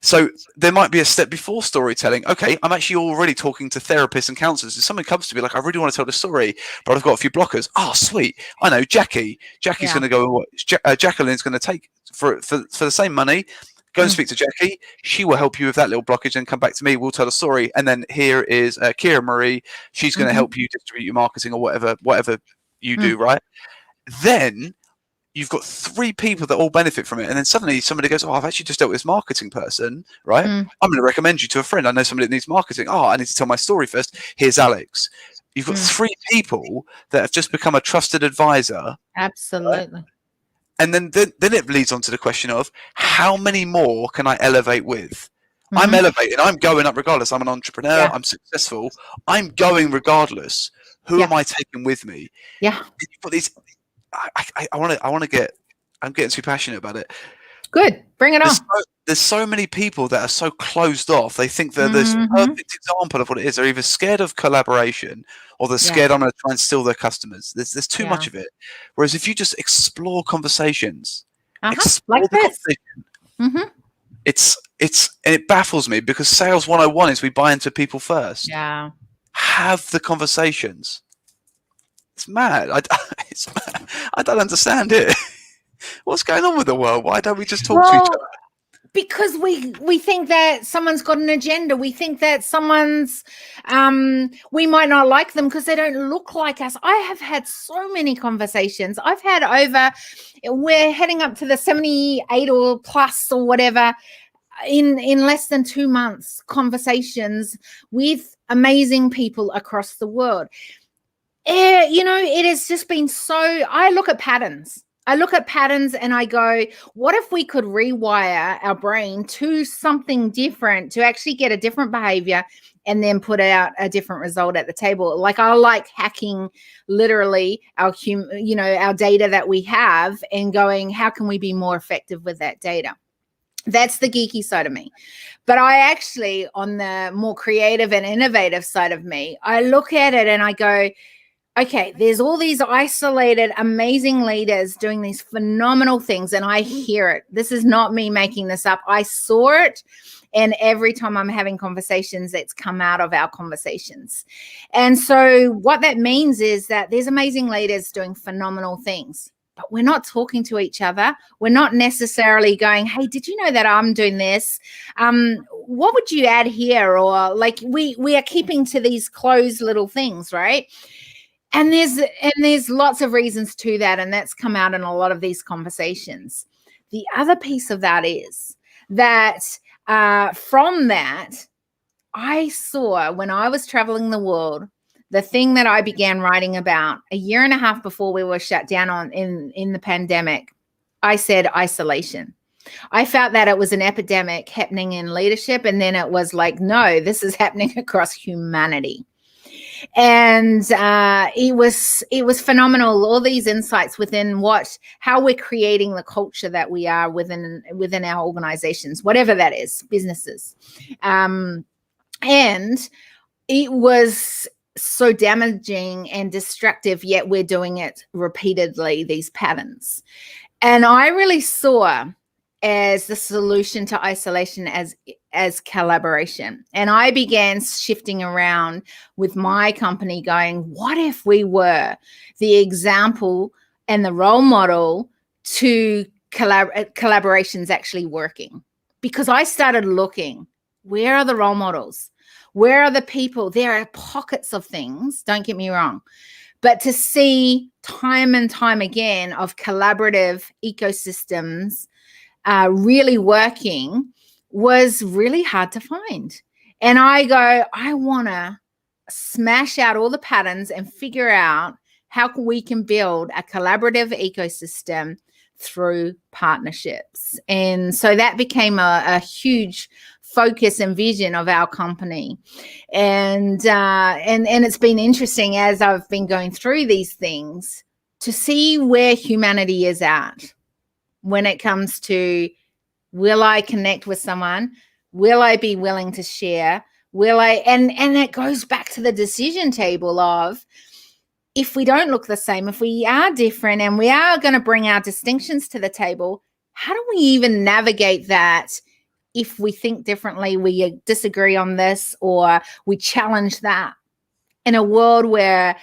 So there might be a step before storytelling. Okay, I'm actually already talking to therapists and counselors. If someone comes to me like, I really want to tell the story, but I've got a few blockers. Oh, sweet. I know Jackie. Jackie's going to go and watch. Jacqueline's going to take for the same money. Go and speak to Jackie. She will help you with that little blockage and come back to me. We'll tell a story. And then here is Kira Marie. She's going to help you distribute your marketing or whatever you do, right? Then you've got 3 people that all benefit from it, and then suddenly somebody goes, "Oh, I've actually just dealt with this marketing person, right? I'm going to recommend you to a friend. I know somebody that needs marketing. Oh, I need to tell my story first. Here's Alex." You've got 3 people that have just become a trusted advisor. Absolutely. Right? And then it leads on to the question of how many more can I elevate with? I'm elevating. I'm going up regardless. I'm an entrepreneur. I'm successful. I'm going regardless. Who am I taking with me? Yeah. But these, I want to get. I'm getting too passionate about it. Good. Bring it on. There's so many people that are so closed off. They think they're this perfect example of what it is. They're either scared of collaboration or they're scared I'm going to try and steal their customers. There's too much of it. Whereas if you just explore conversations, explore like the this. conversation, it baffles me because sales 101 is we buy into people first. Yeah. Have the conversations. It's mad. It's mad. I don't understand it. What's going on with the world? Why don't we just talk to each other? Because we think that someone's got an agenda. We think that someone's we might not like them because they don't look like us. I have had so many conversations. I've had we're heading up to the 78 or plus or whatever in less than 2 months, conversations with amazing people across the world. It has just been so, I look at patterns and I go, what if we could rewire our brain to something different to actually get a different behavior and then put out a different result at the table? Like, I like hacking literally our data that we have and going, how can we be more effective with that data? That's the geeky side of me. But I actually, on the more creative and innovative side of me, I look at it and I go, okay, there's all these isolated, amazing leaders doing these phenomenal things, and I hear it. This is not me making this up. I saw it, and every time I'm having conversations, it's come out of our conversations. And so what that means is that there's amazing leaders doing phenomenal things, but we're not talking to each other. We're not necessarily going, hey, did you know that I'm doing this? What would you add here? Or like we are keeping to these closed little things, right? And there's lots of reasons to that, and that's come out in a lot of these conversations. The other piece of that is that from that, I saw when I was traveling the world, the thing that I began writing about a year and a half before we were shut down in the pandemic, I said isolation. I felt that it was an epidemic happening in leadership, and then it was like, no, this is happening across humanity. And it was phenomenal. All these insights within how we're creating the culture that we are within our organizations, whatever that is, businesses. And it was so damaging and destructive, yet we're doing it repeatedly, these patterns. And I really saw as the solution to isolation as collaboration. And I began shifting around with my company going, what if we were the example and the role model to collaborations actually working? Because I started looking, where are the role models? Where are the people? There are pockets of things, don't get me wrong. But to see time and time again of collaborative ecosystems really working was really hard to find. And I go, I want to smash out all the patterns and figure out how we can build a collaborative ecosystem through partnerships. And so that became a huge focus and vision of our company. And it's been interesting as I've been going through these things to see where humanity is at when it comes to, will I connect with someone? Will I be willing to share? And it goes back to the decision table of, if we don't look the same, if we are different and we are going to bring our distinctions to the table, how do we even navigate that? If we think differently, we disagree on this, or we challenge that in a world where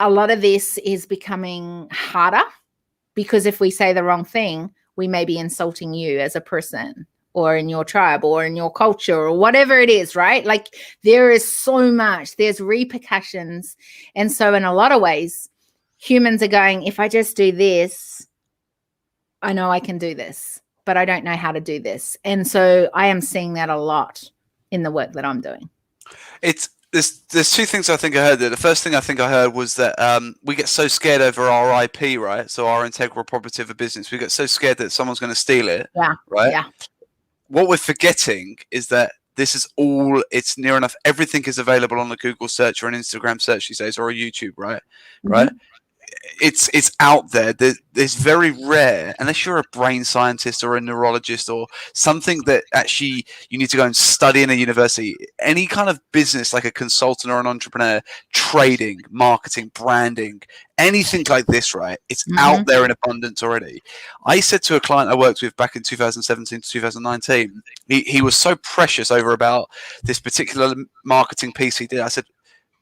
a lot of this is becoming harder, because if we say the wrong thing, we may be insulting you as a person or in your tribe or in your culture or whatever it is, right? Like, there is so much, there's repercussions. And so in a lot of ways, humans are going, if I just do this, I know I can do this, but I don't know how to do this. And so I am seeing that a lot in the work that I'm doing. There's two things I think I heard there. The first thing I think I heard was that we get so scared over our IP, right? So our integral property of a business, we get so scared that someone's going to steal it, Yeah. right? Yeah. What we're forgetting is that this is all, it's near enough, everything is available on a Google search or an Instagram search these days, or a YouTube, right? Right? It's out there. There's very rare, unless you're a brain scientist or a neurologist or something that actually you need to go and study in a university. Any kind of business, like a consultant or an entrepreneur, trading, marketing, branding, anything like this, right? It's out there in abundance already. I said to a client I worked with back in 2017 to 2019, he was so precious over about this particular marketing piece he did. I said,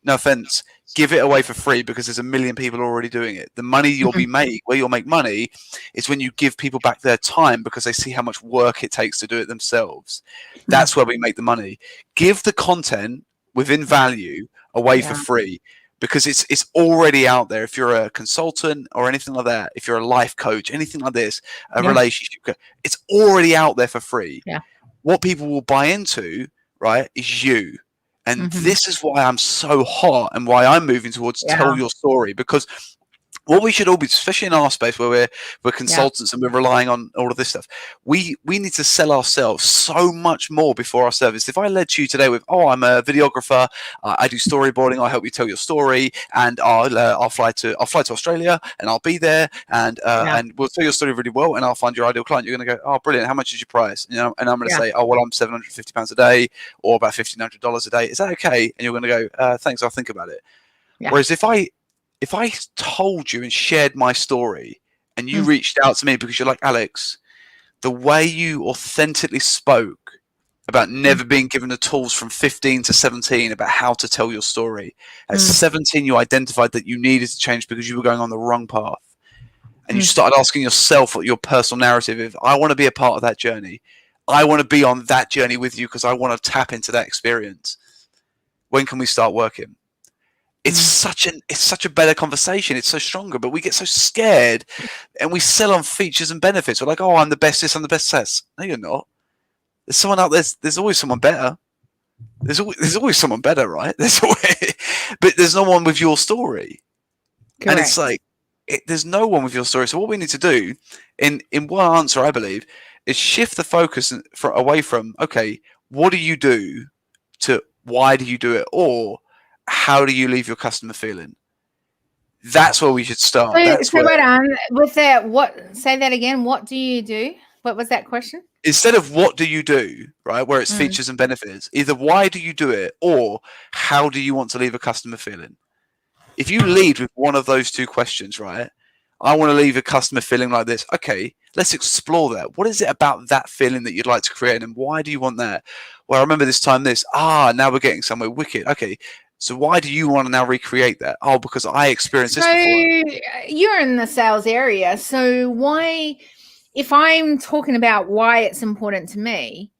no offense, give it away for free because there's a million people already doing it. The money you'll be made, where you'll make money, is when you give people back their time because they see how much work it takes to do it themselves. That's where we make the money. Give the content within value away for free because it's already out there. If you're a consultant or anything like that, if you're a life coach, anything like this, a relationship, it's already out there for free. What people will buy into, right, is you. And this is why I'm so hot and why I'm moving towards tell your story, because what we should all be, especially in our space where we're consultants and we're relying on all of this stuff, we need to sell ourselves so much more before our service. If I led to you today with, oh, I'm a videographer, I do storyboarding, I help you tell your story, and I'll fly to Australia and I'll be there and we'll tell your story really well and I'll find your ideal client. You're going to go, oh, brilliant, how much is your price? You know, and I'm going to say, oh, well, I'm £750 a day or about $1,500 a day. Is that okay? And you're going to go, thanks, I'll think about it. Whereas if I told you and shared my story and you reached out to me because you're like, Alex, the way you authentically spoke about never being given the tools from 15 to 17 about how to tell your story. At 17, you identified that you needed to change because you were going on the wrong path. And you started asking yourself what your personal narrative is. I want to be a part of that journey. I want to be on that journey with you because I want to tap into that experience. When can we start working? It's such a better conversation. It's so stronger, but we get so scared and we sell on features and benefits. We're like, oh, I'm the best this, I'm the best that. No, you're not. There's someone out there. There's always someone better. There's always someone better, right? But there's no one with your story. Correct. And it's like, there's no one with your story. So what we need to do in one answer, I believe, is shift the focus away from, okay, what do you do to why do you do it? Or how do you leave your customer feeling? That's where we should start. So wait on with that. Say that again. What do you do? What was that question? Instead of what do you do, right, where it's features and benefits, either why do you do it or how do you want to leave a customer feeling? If you lead with one of those two questions, right, I want to leave a customer feeling like this. Okay, let's explore that. What is it about that feeling that you'd like to create and why do you want that? Well, I remember this time this. Now we're getting somewhere wicked. Okay. So why do you want to now recreate that? Oh, because I experienced this before. You're in the sales area. So why, if I'm talking about why it's important to me,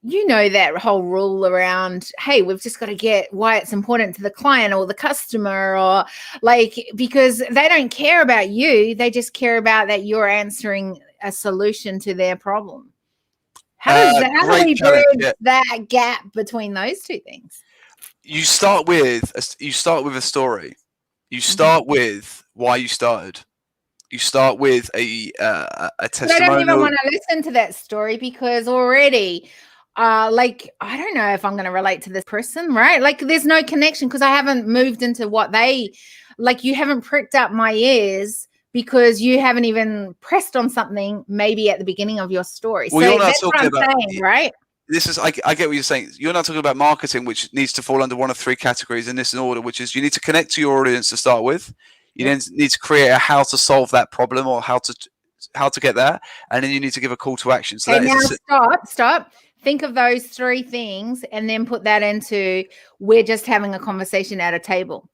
you know that whole rule around, hey, we've just got to get why it's important to the client or the customer or like, because they don't care about you. They just care about that you're answering a solution to their problem. How do we bridge that gap between those two things? You start with a story. You start with why you started. You start with a testimonial. I don't even want to listen to that story because already, like, I don't know if I'm going to relate to this person, right? Like, there's no connection because I haven't moved into what they like. You haven't pricked up my ears because you haven't even pressed on something maybe at the beginning of your story. Well, so that's what I'm saying, right? This is, I get what you're saying. You're not talking about marketing, which needs to fall under one of three categories in this order, which is you need to connect to your audience to start with. You then need to create a how to solve that problem or how to get that. And then you need to give a call to action. So stop. Think of those three things and then put that into we're just having a conversation at a table.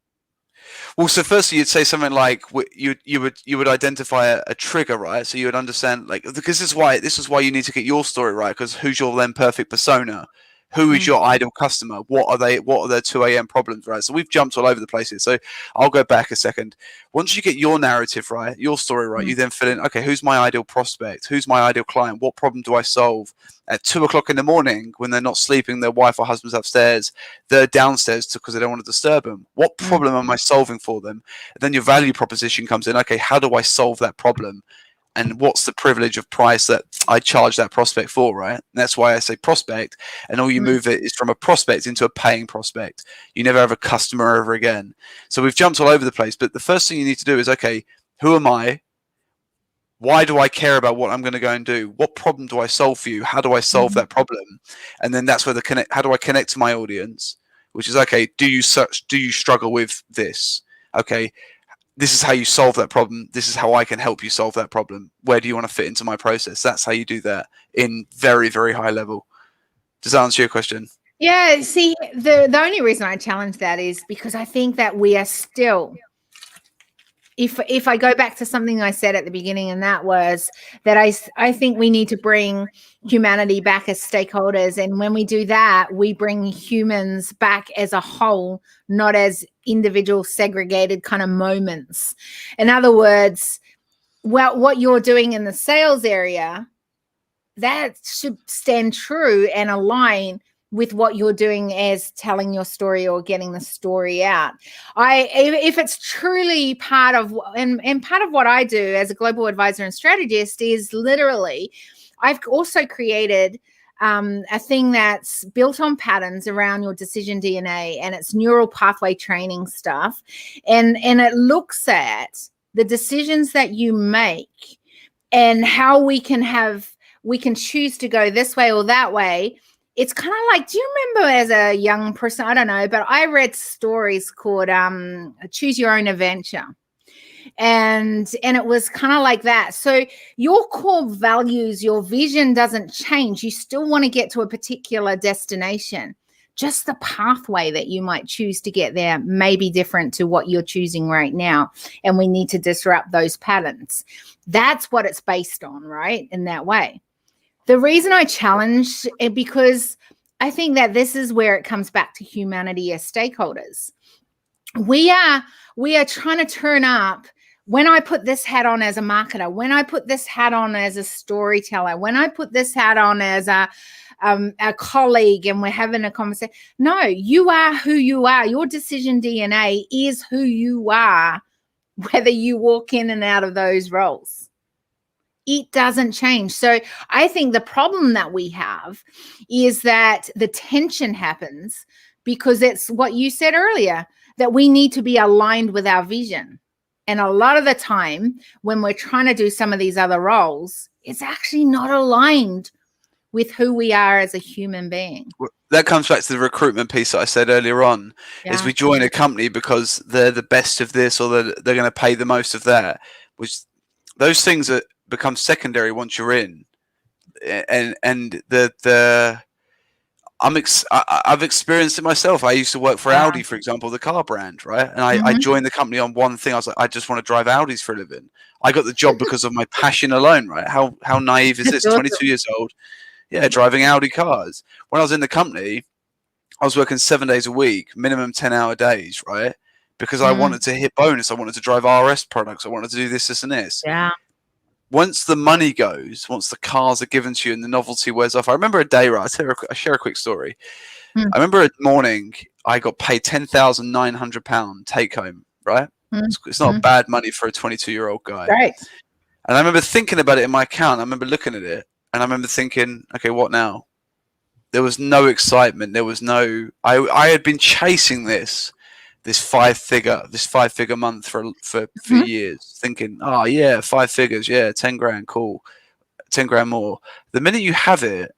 Well, so firstly, you'd say something like you would identify a trigger, right? So you would understand, like, because this is why you need to get your story right. Because who's your then perfect persona? Who is your ideal customer? What are they? What are their 2 a.m. problems, right? So we've jumped all over the place here. So I'll go back a second. Once you get your narrative right, your story right, you then fill in, okay, who's my ideal prospect? Who's my ideal client? What problem do I solve? At 2 o'clock in the morning, when they're not sleeping, their wife or husband's upstairs, they're downstairs because they don't want to disturb them. What problem am I solving for them? And then your value proposition comes in. Okay, how do I solve that problem? And what's the privilege of price that I charge that prospect for, right? And that's why I say prospect, and all you move it is from a prospect into a paying prospect. You never have a customer ever again. So we've jumped all over the place, but the first thing you need to do is, okay, who am I? Why do I care about what I'm going to go and do? What problem do I solve for you? How do I solve that problem? And then that's where the connect. How do I connect to my audience? Which is, okay, do you struggle with this? Okay, this is how you solve that problem. This is how I can help you solve that problem. Where do you want to fit into my process? That's how you do that in very, very high level. Does that answer your question? Yeah, see, the only reason I challenge that is because I think that we are still, if I go back to something I said at the beginning, and that was that I think we need to bring humanity back as stakeholders. And when we do that, we bring humans back as a whole, not as individual segregated kind of moments. In other words, what you're doing in the sales area, that should stand true and align with what you're doing as telling your story or getting the story out. If it's truly part of, and part of what I do as a global advisor and strategist is literally, I've also created a thing that's built on patterns around your decision DNA, and it's neural pathway training stuff. And it looks at the decisions that you make and how we can choose to go this way or that way. It's kind of like, do you remember as a young person, I don't know, but I read stories called Choose Your Own Adventure. And it was kind of like that. So your core values, your vision doesn't change. You still want to get to a particular destination. Just the pathway that you might choose to get there may be different to what you're choosing right now. And we need to disrupt those patterns. That's what it's based on, right? In that way. The reason I challenge it, because I think that this is where it comes back to humanity as stakeholders. We are trying to turn up. When I put this hat on as a marketer, when I put this hat on as a storyteller, when I put this hat on as a colleague and we're having a conversation. No, you are who you are. Your decision DNA is who you are, whether you walk in and out of those roles. It doesn't change. So I think the problem that we have is that the tension happens because it's what you said earlier, that we need to be aligned with our vision. And a lot of the time when we're trying to do some of these other roles, it's actually not aligned with who we are as a human being. That comes back to the recruitment piece that I said earlier on, is we join a company because they're the best of this or they're going to pay the most of that, which those things that become secondary once you're in. And I've experienced it myself. I used to work for Audi, for example, the car brand, right? And I joined the company on one thing. I was like, I just want to drive Audis for a living. I got the job because of my passion alone, right? How naive is this? 22 years old. Yeah, driving Audi cars. When I was in the company, I was working 7 days a week, minimum 10-hour days, right? Because I wanted to hit bonus. I wanted to drive RS products. I wanted to do this, and this. Yeah. Once the money goes, once the cars are given to you and the novelty wears off, I remember a day, right? I share a quick story. I remember a morning I got paid £10,900 take home, right? It's not bad money for a 22-year-old guy. Right. And I remember thinking about it in my account. I remember looking at it and I remember thinking, okay, what now? There was no excitement. There was no, I had been chasing this five figure month for years, thinking, oh yeah, 5 figures, yeah, 10 grand, cool, 10 grand more. The minute you have it,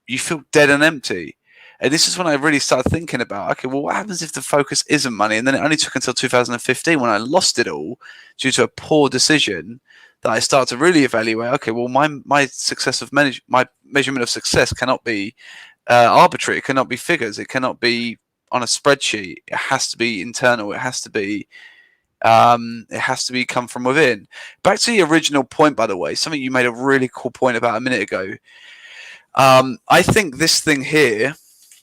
you feel dead and empty. And this is when I really started thinking about, okay, well, what happens if the focus isn't money? And then it only took until 2015 when I lost it all due to a poor decision that I started to really evaluate, okay, well, my success of my measurement of success cannot be arbitrary. It cannot be figures. It cannot be on a spreadsheet. It has to be internal. It has to be come from within. Back to the original point, by the way, something you made a really cool point about a minute ago. I think this thing here,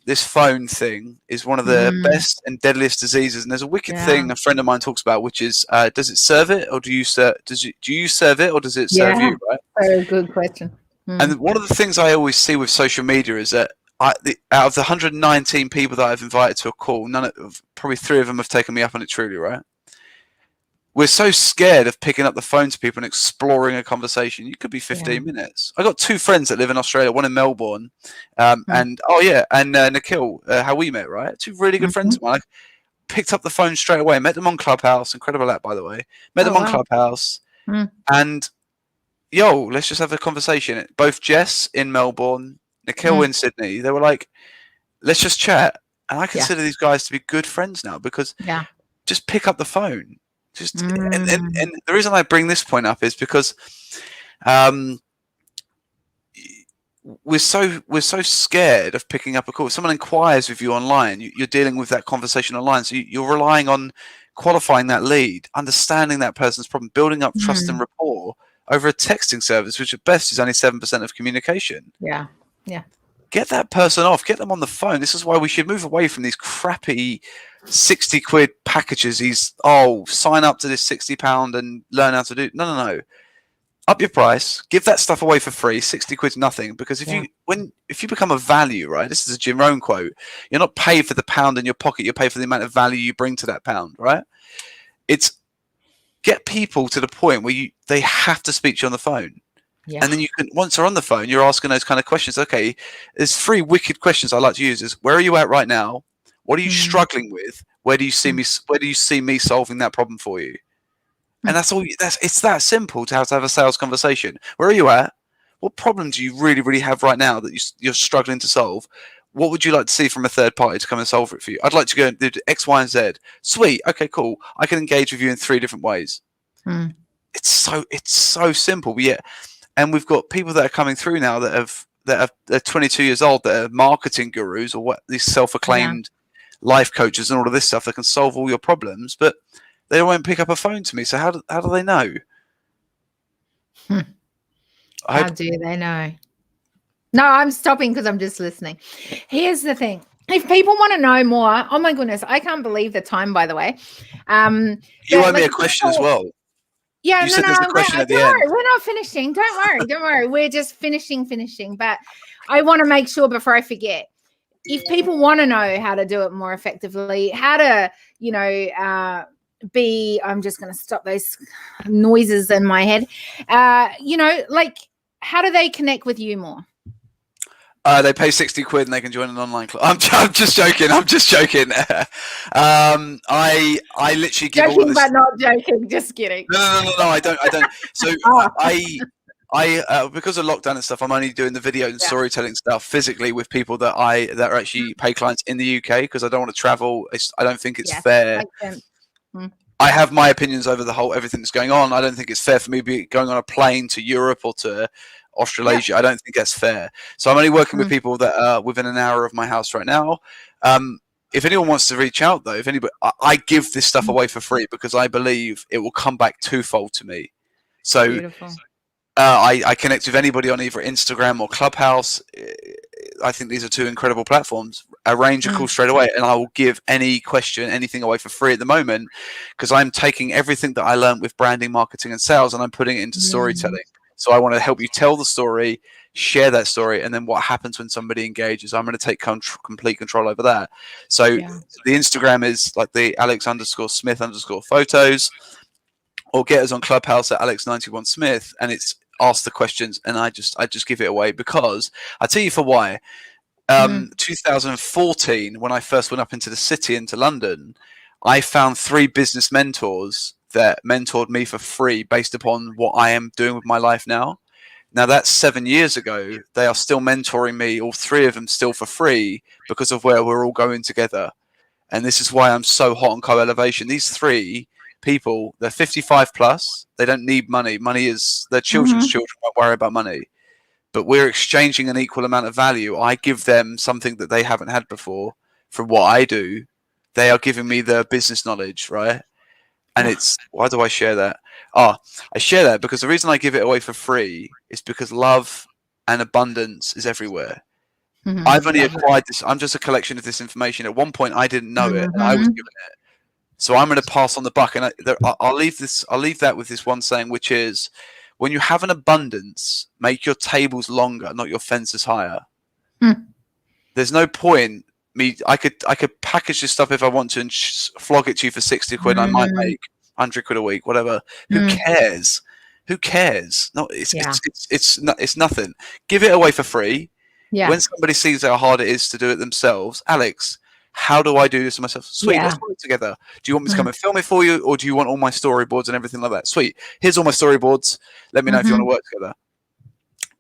this phone thing is one of the best and deadliest diseases. And there's a wicked thing a friend of mine talks about, which is, does it serve it, or do you serve it, or does it serve you? Right. Very good question. And one of the things I always see with social media is that out of the 119 people that I've invited to a call, probably 3 of them have taken me up on it truly, right? We're so scared of picking up the phone to people and exploring a conversation. You could be 15 minutes. I got 2 friends that live in Australia, one in Melbourne, and Nikhil, how we met, right? 2 really good friends of mine. I picked up the phone straight away, met them on Clubhouse, incredible app, by the way. Met them on Clubhouse, and let's just have a conversation. Both Jess in Melbourne, Nikhil in Sydney, they were like, let's just chat. And I consider these guys to be good friends now because just pick up the phone. And the reason I bring this point up is because we're so scared of picking up a call. If someone inquires with you online, you're dealing with that conversation online. So you're relying on qualifying that lead, understanding that person's problem, building up trust and rapport over a texting service, which at best is only 7% of communication. Yeah. Get that person off. Get them on the phone. This is why we should move away from these crappy 60 quid packages. Sign up to this £60 and learn how to do. No. Up your price. Give that stuff away for free. 60 quid's nothing. Because if you become a value, right? This is a Jim Rohn quote. You're not paid for the pound in your pocket. You're paid for the amount of value you bring to that pound, right? It's get people to the point where they have to speak to you on the phone. Yeah. And then you can, once they're on the phone, you're asking those kind of questions. Okay, there's 3 wicked questions I like to use: is where are you at right now? What are you struggling with? Where do you see me? Where do you see me solving that problem for you? And that's all. It's that simple to have a sales conversation. Where are you at? What problem do you really, really have right now that you're struggling to solve? What would you like to see from a third party to come and solve it for you? I'd like to go and do X, Y, and Z. Sweet. Okay, cool. I can engage with you in 3 different ways. It's so simple. But yet. And we've got people that are coming through now they're 22 years old, that are marketing gurus or what these self-acclaimed life coaches and all of this stuff that can solve all your problems, but they won't pick up a phone to me. So how do they know? How do they know? No, I'm stopping because I'm just listening. Here's the thing. If people want to know more, oh my goodness, I can't believe the time, by the way. You owe me a question as well. Yeah, you said there's a question at the end. We're not finishing. Don't worry. We're just finishing. But I want to make sure before I forget. If people want to know how to do it more effectively, how to, I'm just going to stop those noises in my head. How do they connect with you more? They pay 60 quid and they can join an online club. I'm just joking. I literally give joking, all this. But not joking. Just kidding. No. I don't. So I because of lockdown and stuff, I'm only doing the video and storytelling stuff physically with people that are actually pay clients in the UK because I don't want to travel. I don't think it's fair. I have my opinions over everything that's going on. I don't think it's fair for me going on a plane to Europe or to Australasia. I don't think that's fair. So I'm only working with people that are within an hour of my house right now. If anyone wants to reach out, though, I give this stuff away for free because I believe it will come back twofold to me. So I connect with anybody on either Instagram or Clubhouse. I think these are 2 incredible platforms. Arrange a call straight away, and I will give anything away for free at the moment because I'm taking everything that I learned with branding, marketing, and sales, and I'm putting it into storytelling. So I want to help you tell the story, share that story, and then what happens when somebody engages, I'm going to take complete control over that. So the Instagram is like the Alex_Smith_photos, or get us on Clubhouse at Alex91Smith, and it's ask the questions, and I just give it away because I'll tell you for why. 2014, when I first went up into the city, into London, I found 3 business mentors that mentored me for free based upon what I am doing with my life now. Now that's 7 years ago. They are still mentoring me, all 3 of them still for free because of where we're all going together. And this is why I'm so hot on co-elevation. These 3 people, they're 55 plus. They don't need money. Money is their children's children. Won't worry about money. But we're exchanging an equal amount of value. I give them something that they haven't had before from what I do. They are giving me their business knowledge, right? And it's, why do I share that? I share that because the reason I give it away for free is because love and abundance is everywhere. I've only Love that. acquired this. I'm just a collection of this information. At one point, I didn't know it, and I was Mhm. given it. So I'm going to pass on the buck, and I'll leave this. I'll leave that with this one saying, which is, when you have an abundance, make your tables longer, not your fences higher. Hmm. There's no point. I could package this stuff if I want to and flog it to you for 60 quid. I might Mm, make 100 quid a week, whatever. Who mm, cares? Who cares? No, yeah. it's nothing. Give it away for free. Yeah. When somebody sees how hard it is to do it themselves, Alex, how do I do this myself? Sweet, Yeah. let's work together. Do you want me to Mm, come and film it for you, or do you want all my storyboards and everything like that? Sweet. Here's all my storyboards. Let me know if you want to mhm. work together.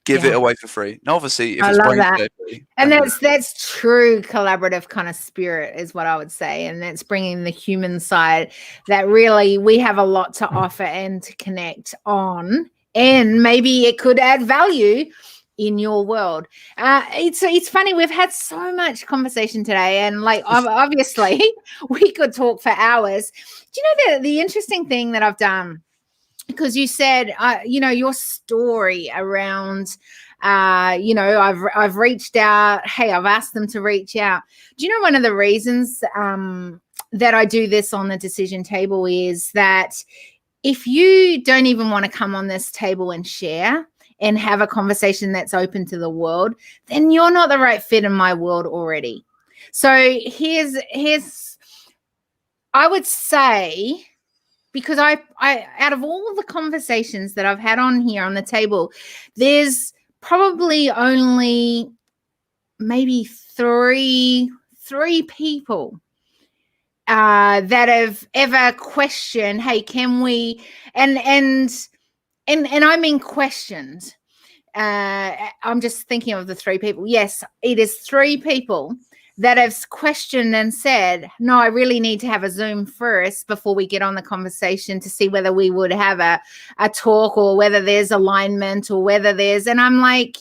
Give Yeah. it away for free. Now, obviously, if I it's love brain that. surgery, And then that's true collaborative kind of spirit is what I would say. And that's bringing the human side that really we have a lot to offer and to connect on. And maybe it could add value in your world. It's funny. We've had so much conversation today, and like obviously we could talk for hours. Do you know the interesting thing that I've done? Because you said, your story around, I've reached out. Hey, I've asked them to reach out. Do you know one of the reasons that I do this on the decision table is that if you don't even want to come on this table and share and have a conversation that's open to the world, then you're not the right fit in my world already. So here's I would say, because I out of all the conversations that I've had on here on the table, there's probably only maybe three people that have ever questioned, hey, can we, and I mean questioned. I'm just thinking of the three people. Yes, it is three people that have questioned and said, no, I really need to have a Zoom first before we get on the conversation to see whether we would have a talk or whether there's alignment or whether there's, and I'm like,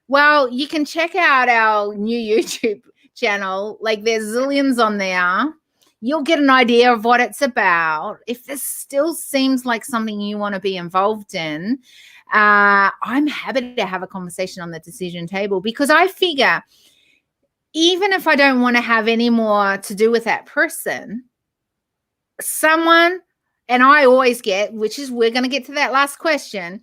well, you can check out our new YouTube channel. Like there's zillions on there. You'll get an idea of what it's about. If this still seems like something you want to be involved in, I'm happy to have a conversation on the decision table, because I figure even if I don't want to have any more to do with that person, someone, and I always get, which is, we're going to get to that last question,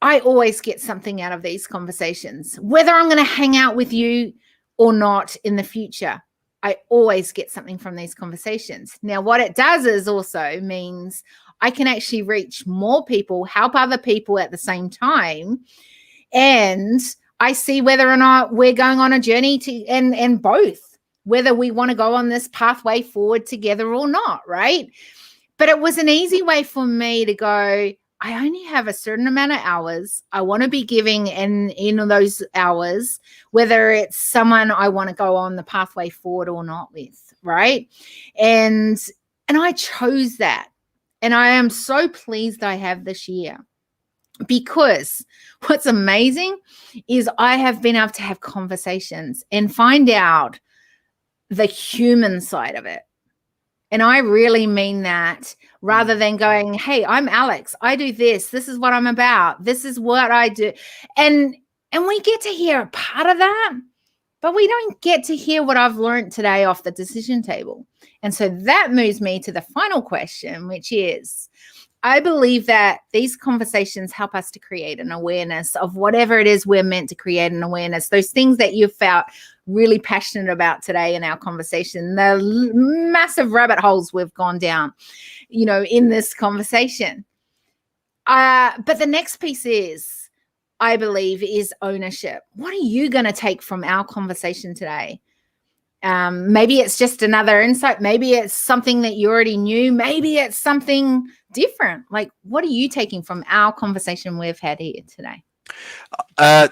I always get something out of these conversations, whether I'm going to hang out with you or not in the future. I always get something from these conversations. Now, what it does is also means I can actually reach more people, help other people at the same time, and I see whether or not we're going on a journey to, and both, whether we want to go on this pathway forward together or not, right? But it was an easy way for me to go, I only have a certain amount of hours. I want to be giving in those hours, whether it's someone I want to go on the pathway forward or not with, right? And I chose that. And I am so pleased I have this year, because what's amazing is I have been able to have conversations and find out the human side of it. And I really mean that, rather than going, hey, I'm Alex, I do this, this is what I'm about, this is what I do. And we get to hear a part of that, but we don't get to hear what I've learned today off the decision table. And so that moves me to the final question, which is, I believe that these conversations help us to create an awareness of whatever it is we're meant to create an awareness. Those things that you felt really passionate about today in our conversation, the massive rabbit holes we've gone down, in this conversation. But the next piece is, I believe, is ownership. What are you going to take from our conversation today? Maybe it's just another insight. Maybe it's something that you already knew. Maybe it's something different. Like, what are you taking from our conversation we've had here today?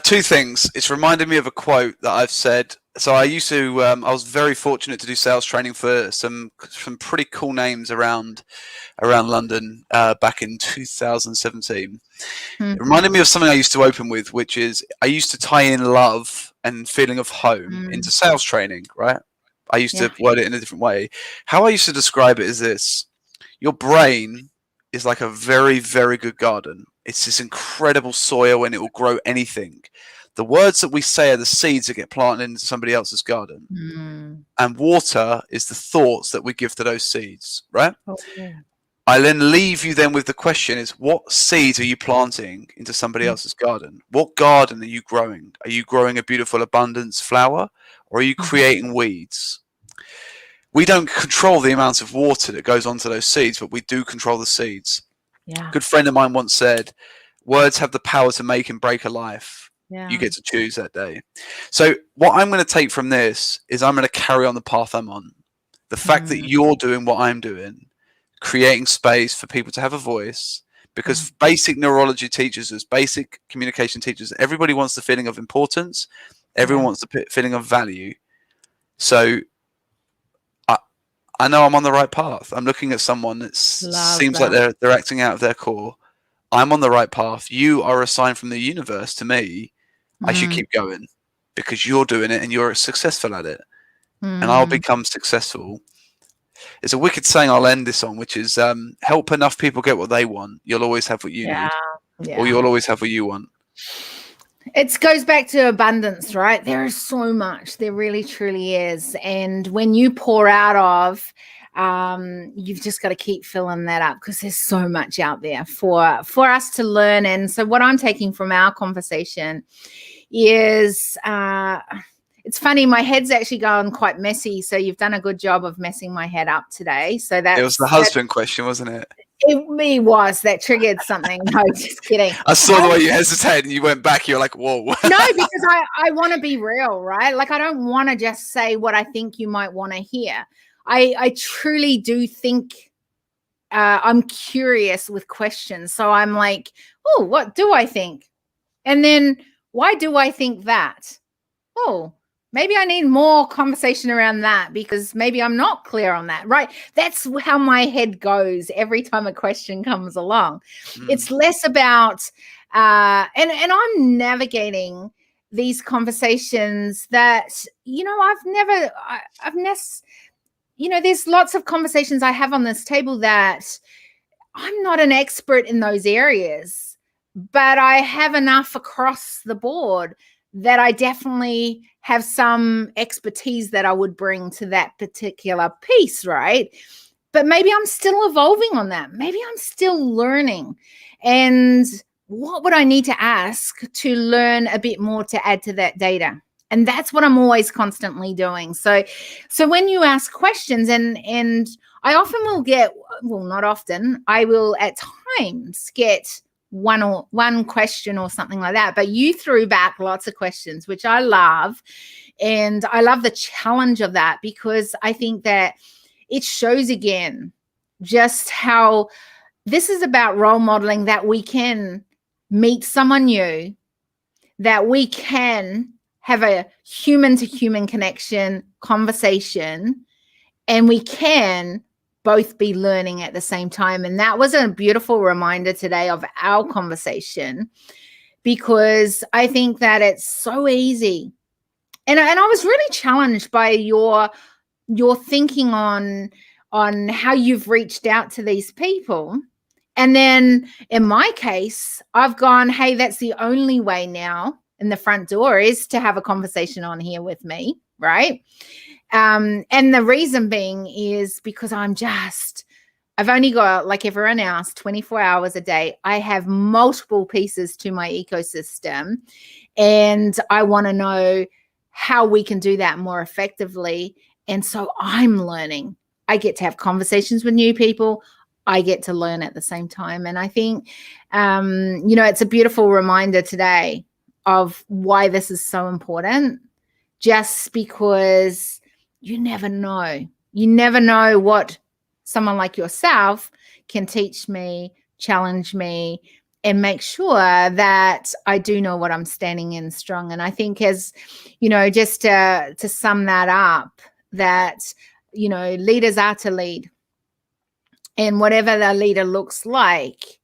Two things. It's reminded me of a quote that I've said. So I used to, I was very fortunate to do sales training for some pretty cool names around London back in 2017. Mm. It reminded me of something I used to open with, which is I used to tie in love and feeling of home into sales training, right? I used to word it in a different way. How I used to describe it is this: your brain is like a very, very good garden. It's this incredible soil and it will grow anything. The words that we say are the seeds that get planted into somebody else's garden. Mm. And water is the thoughts that we give to those seeds, right? Oh, yeah. I then leave you then with the question is, what seeds are you planting into somebody else's garden? What garden are you growing? Are you growing a beautiful abundance flower, or are you creating weeds? We don't control the amount of water that goes onto those seeds, but we do control the seeds. Yeah. A good friend of mine once said, words have the power to make and break a life. Yeah. You get to choose that day. So what I'm going to take from this is I'm going to carry on the path I'm on. The fact that you're doing what I'm doing, creating space for people to have a voice, because basic neurology teaches us, basic communication teaches us, everybody wants the feeling of importance. Everyone wants the feeling of value. So I know I'm on the right path. I'm looking at someone that seems like they're acting out of their core. I'm on the right path. You are a sign from the universe to me. I should keep going because you're doing it and you're successful at it. And I'll become successful. It's a wicked saying I'll end this on, which is help enough people get what they want. You'll always have what you need, or you'll always have what you want. It goes back to abundance, right? There is so much. There really, truly is. And when you pour out of, you've just got to keep filling that up because there's so much out there for us to learn. And so what I'm taking from our conversation is it's funny, my head's actually gone quite messy. So you've done a good job of messing my head up today. So it was the husband question, wasn't it? It was. That triggered something. No, just kidding. I saw the way you hesitated and you went back. You're like, whoa. No, because I want to be real, right? Like, I don't want to just say what I think you might want to hear. I truly do think I'm curious with questions. So I'm like, oh, what do I think? And then why do I think that? Oh, maybe I need more conversation around that because maybe I'm not clear on that, right? That's how my head goes every time a question comes along. It's less about, and I'm navigating these conversations that, there's lots of conversations I have on this table that I'm not an expert in those areas, but I have enough across the board that I definitely have some expertise that I would bring to that particular piece, right? But maybe I'm still evolving on that. Maybe I'm still learning. And what would I need to ask to learn a bit more to add to that data? And that's what I'm always constantly doing. So when you ask questions, and I often will get, well, not often, I will at times get one question or something like that, but you threw back lots of questions, which I love. And I love the challenge of that because I think that it shows again just how this is about role modeling, that we can meet someone new, that we can have a human to human connection conversation, and we can both be learning at the same time. And that was a beautiful reminder today of our conversation, because I think that it's so easy. And I was really challenged by your thinking on how you've reached out to these people. And then in my case, I've gone, hey, that's the only way now in the front door is to have a conversation on here with me, right? And the reason being is because I've only got, like everyone else, 24 hours a day. I have multiple pieces to my ecosystem, and I want to know how we can do that more effectively. And so I'm learning. I get to have conversations with new people. I get to learn at the same time. And I think, it's a beautiful reminder today of why this is so important, just because you never know. You never know what someone like yourself can teach me, challenge me, and make sure that I do know what I'm standing in strong. And I think, as just to sum that up, that, leaders are to lead. And whatever the leader looks like,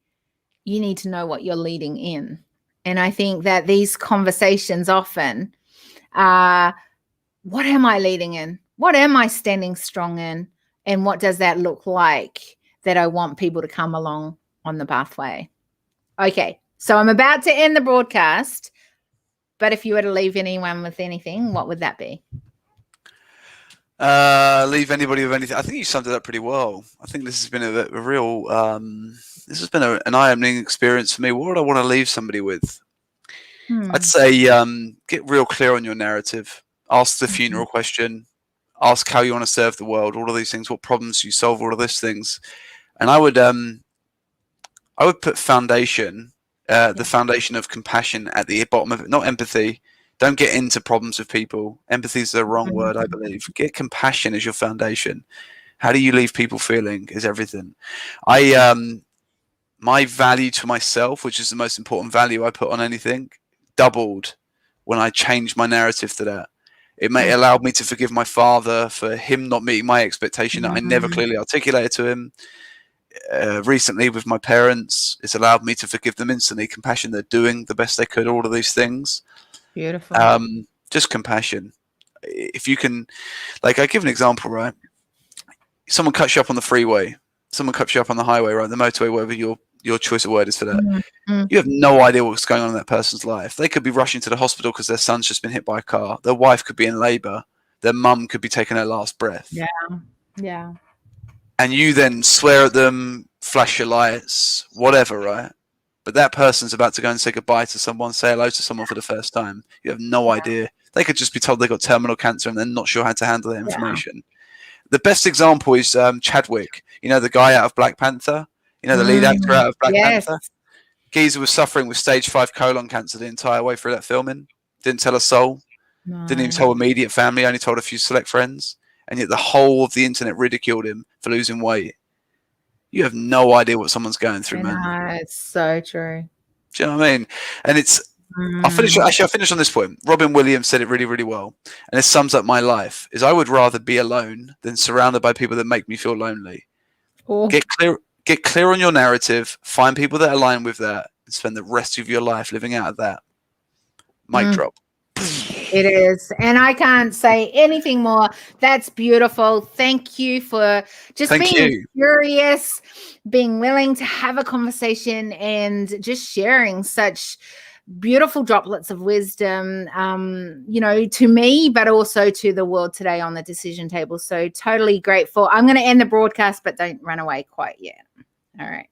you need to know what you're leading in. And I think that these conversations often are, what am I leading in? What am I standing strong in? And what does that look like that I want people to come along on the pathway? Okay, so I'm about to end the broadcast. But if you were to leave anyone with anything, what would that be? Leave anybody with anything. I think you summed it up pretty well. I think this has been a real, this has been an eye-opening experience for me. What would I want to leave somebody with? I'd say get real clear on your narrative. Ask the funeral question. Ask how you want to serve the world. All of these things. What problems you solve. All of these things. And I would put foundation, the foundation of compassion at the bottom of it. Not empathy. Don't get into problems with people. Empathy is the wrong word, I believe. Get compassion as your foundation. How do you leave people feeling is everything. My value to myself, which is the most important value I put on anything, doubled when I changed my narrative to that. It allowed me to forgive my father for him not meeting my expectation that I never clearly articulated to him. Recently with my parents, it's allowed me to forgive them instantly. Compassion, they're doing the best they could, all of these things. Beautiful. Just compassion. If you can, like, I give an example, right? Someone cuts you up on the freeway, someone cuts you up on the highway, right? The motorway, whatever your choice of word is for that. You have no idea what's going on in that person's life. They could be rushing to the hospital because their son's just been hit by a car. Their wife could be in labor. Their mum could be taking her last breath. Yeah. And you then swear at them, flash your lights, whatever, right? But that person's about to go and say goodbye to someone, say hello to someone for the first time. You have no idea. They could just be told they got terminal cancer and they're not sure how to handle that information. The best example is Chadwick. You know, the guy out of Black Panther? You know, the lead actor out of Black Panther? Geezer was suffering with stage 5 colon cancer the entire way through that filming. Didn't tell a soul. Didn't even tell immediate family. Only told a few select friends. And yet the whole of the internet ridiculed him for losing weight. You have no idea what someone's going through, man. It's so true. Do you know what I mean? And it's, I'll finish on this point. Robin Williams said it really, really well. And it sums up my life, is I would rather be alone than surrounded by people that make me feel lonely. Get clear on your narrative, find people that align with that, and spend the rest of your life living out of that. Mic drop. It is. And I can't say anything more. That's beautiful. Thank you for just being curious, being willing to have a conversation, and just sharing such beautiful droplets of wisdom, you know, to me, but also to the world today on the decision table. So totally grateful. I'm going to end the broadcast, but don't run away quite yet. All right.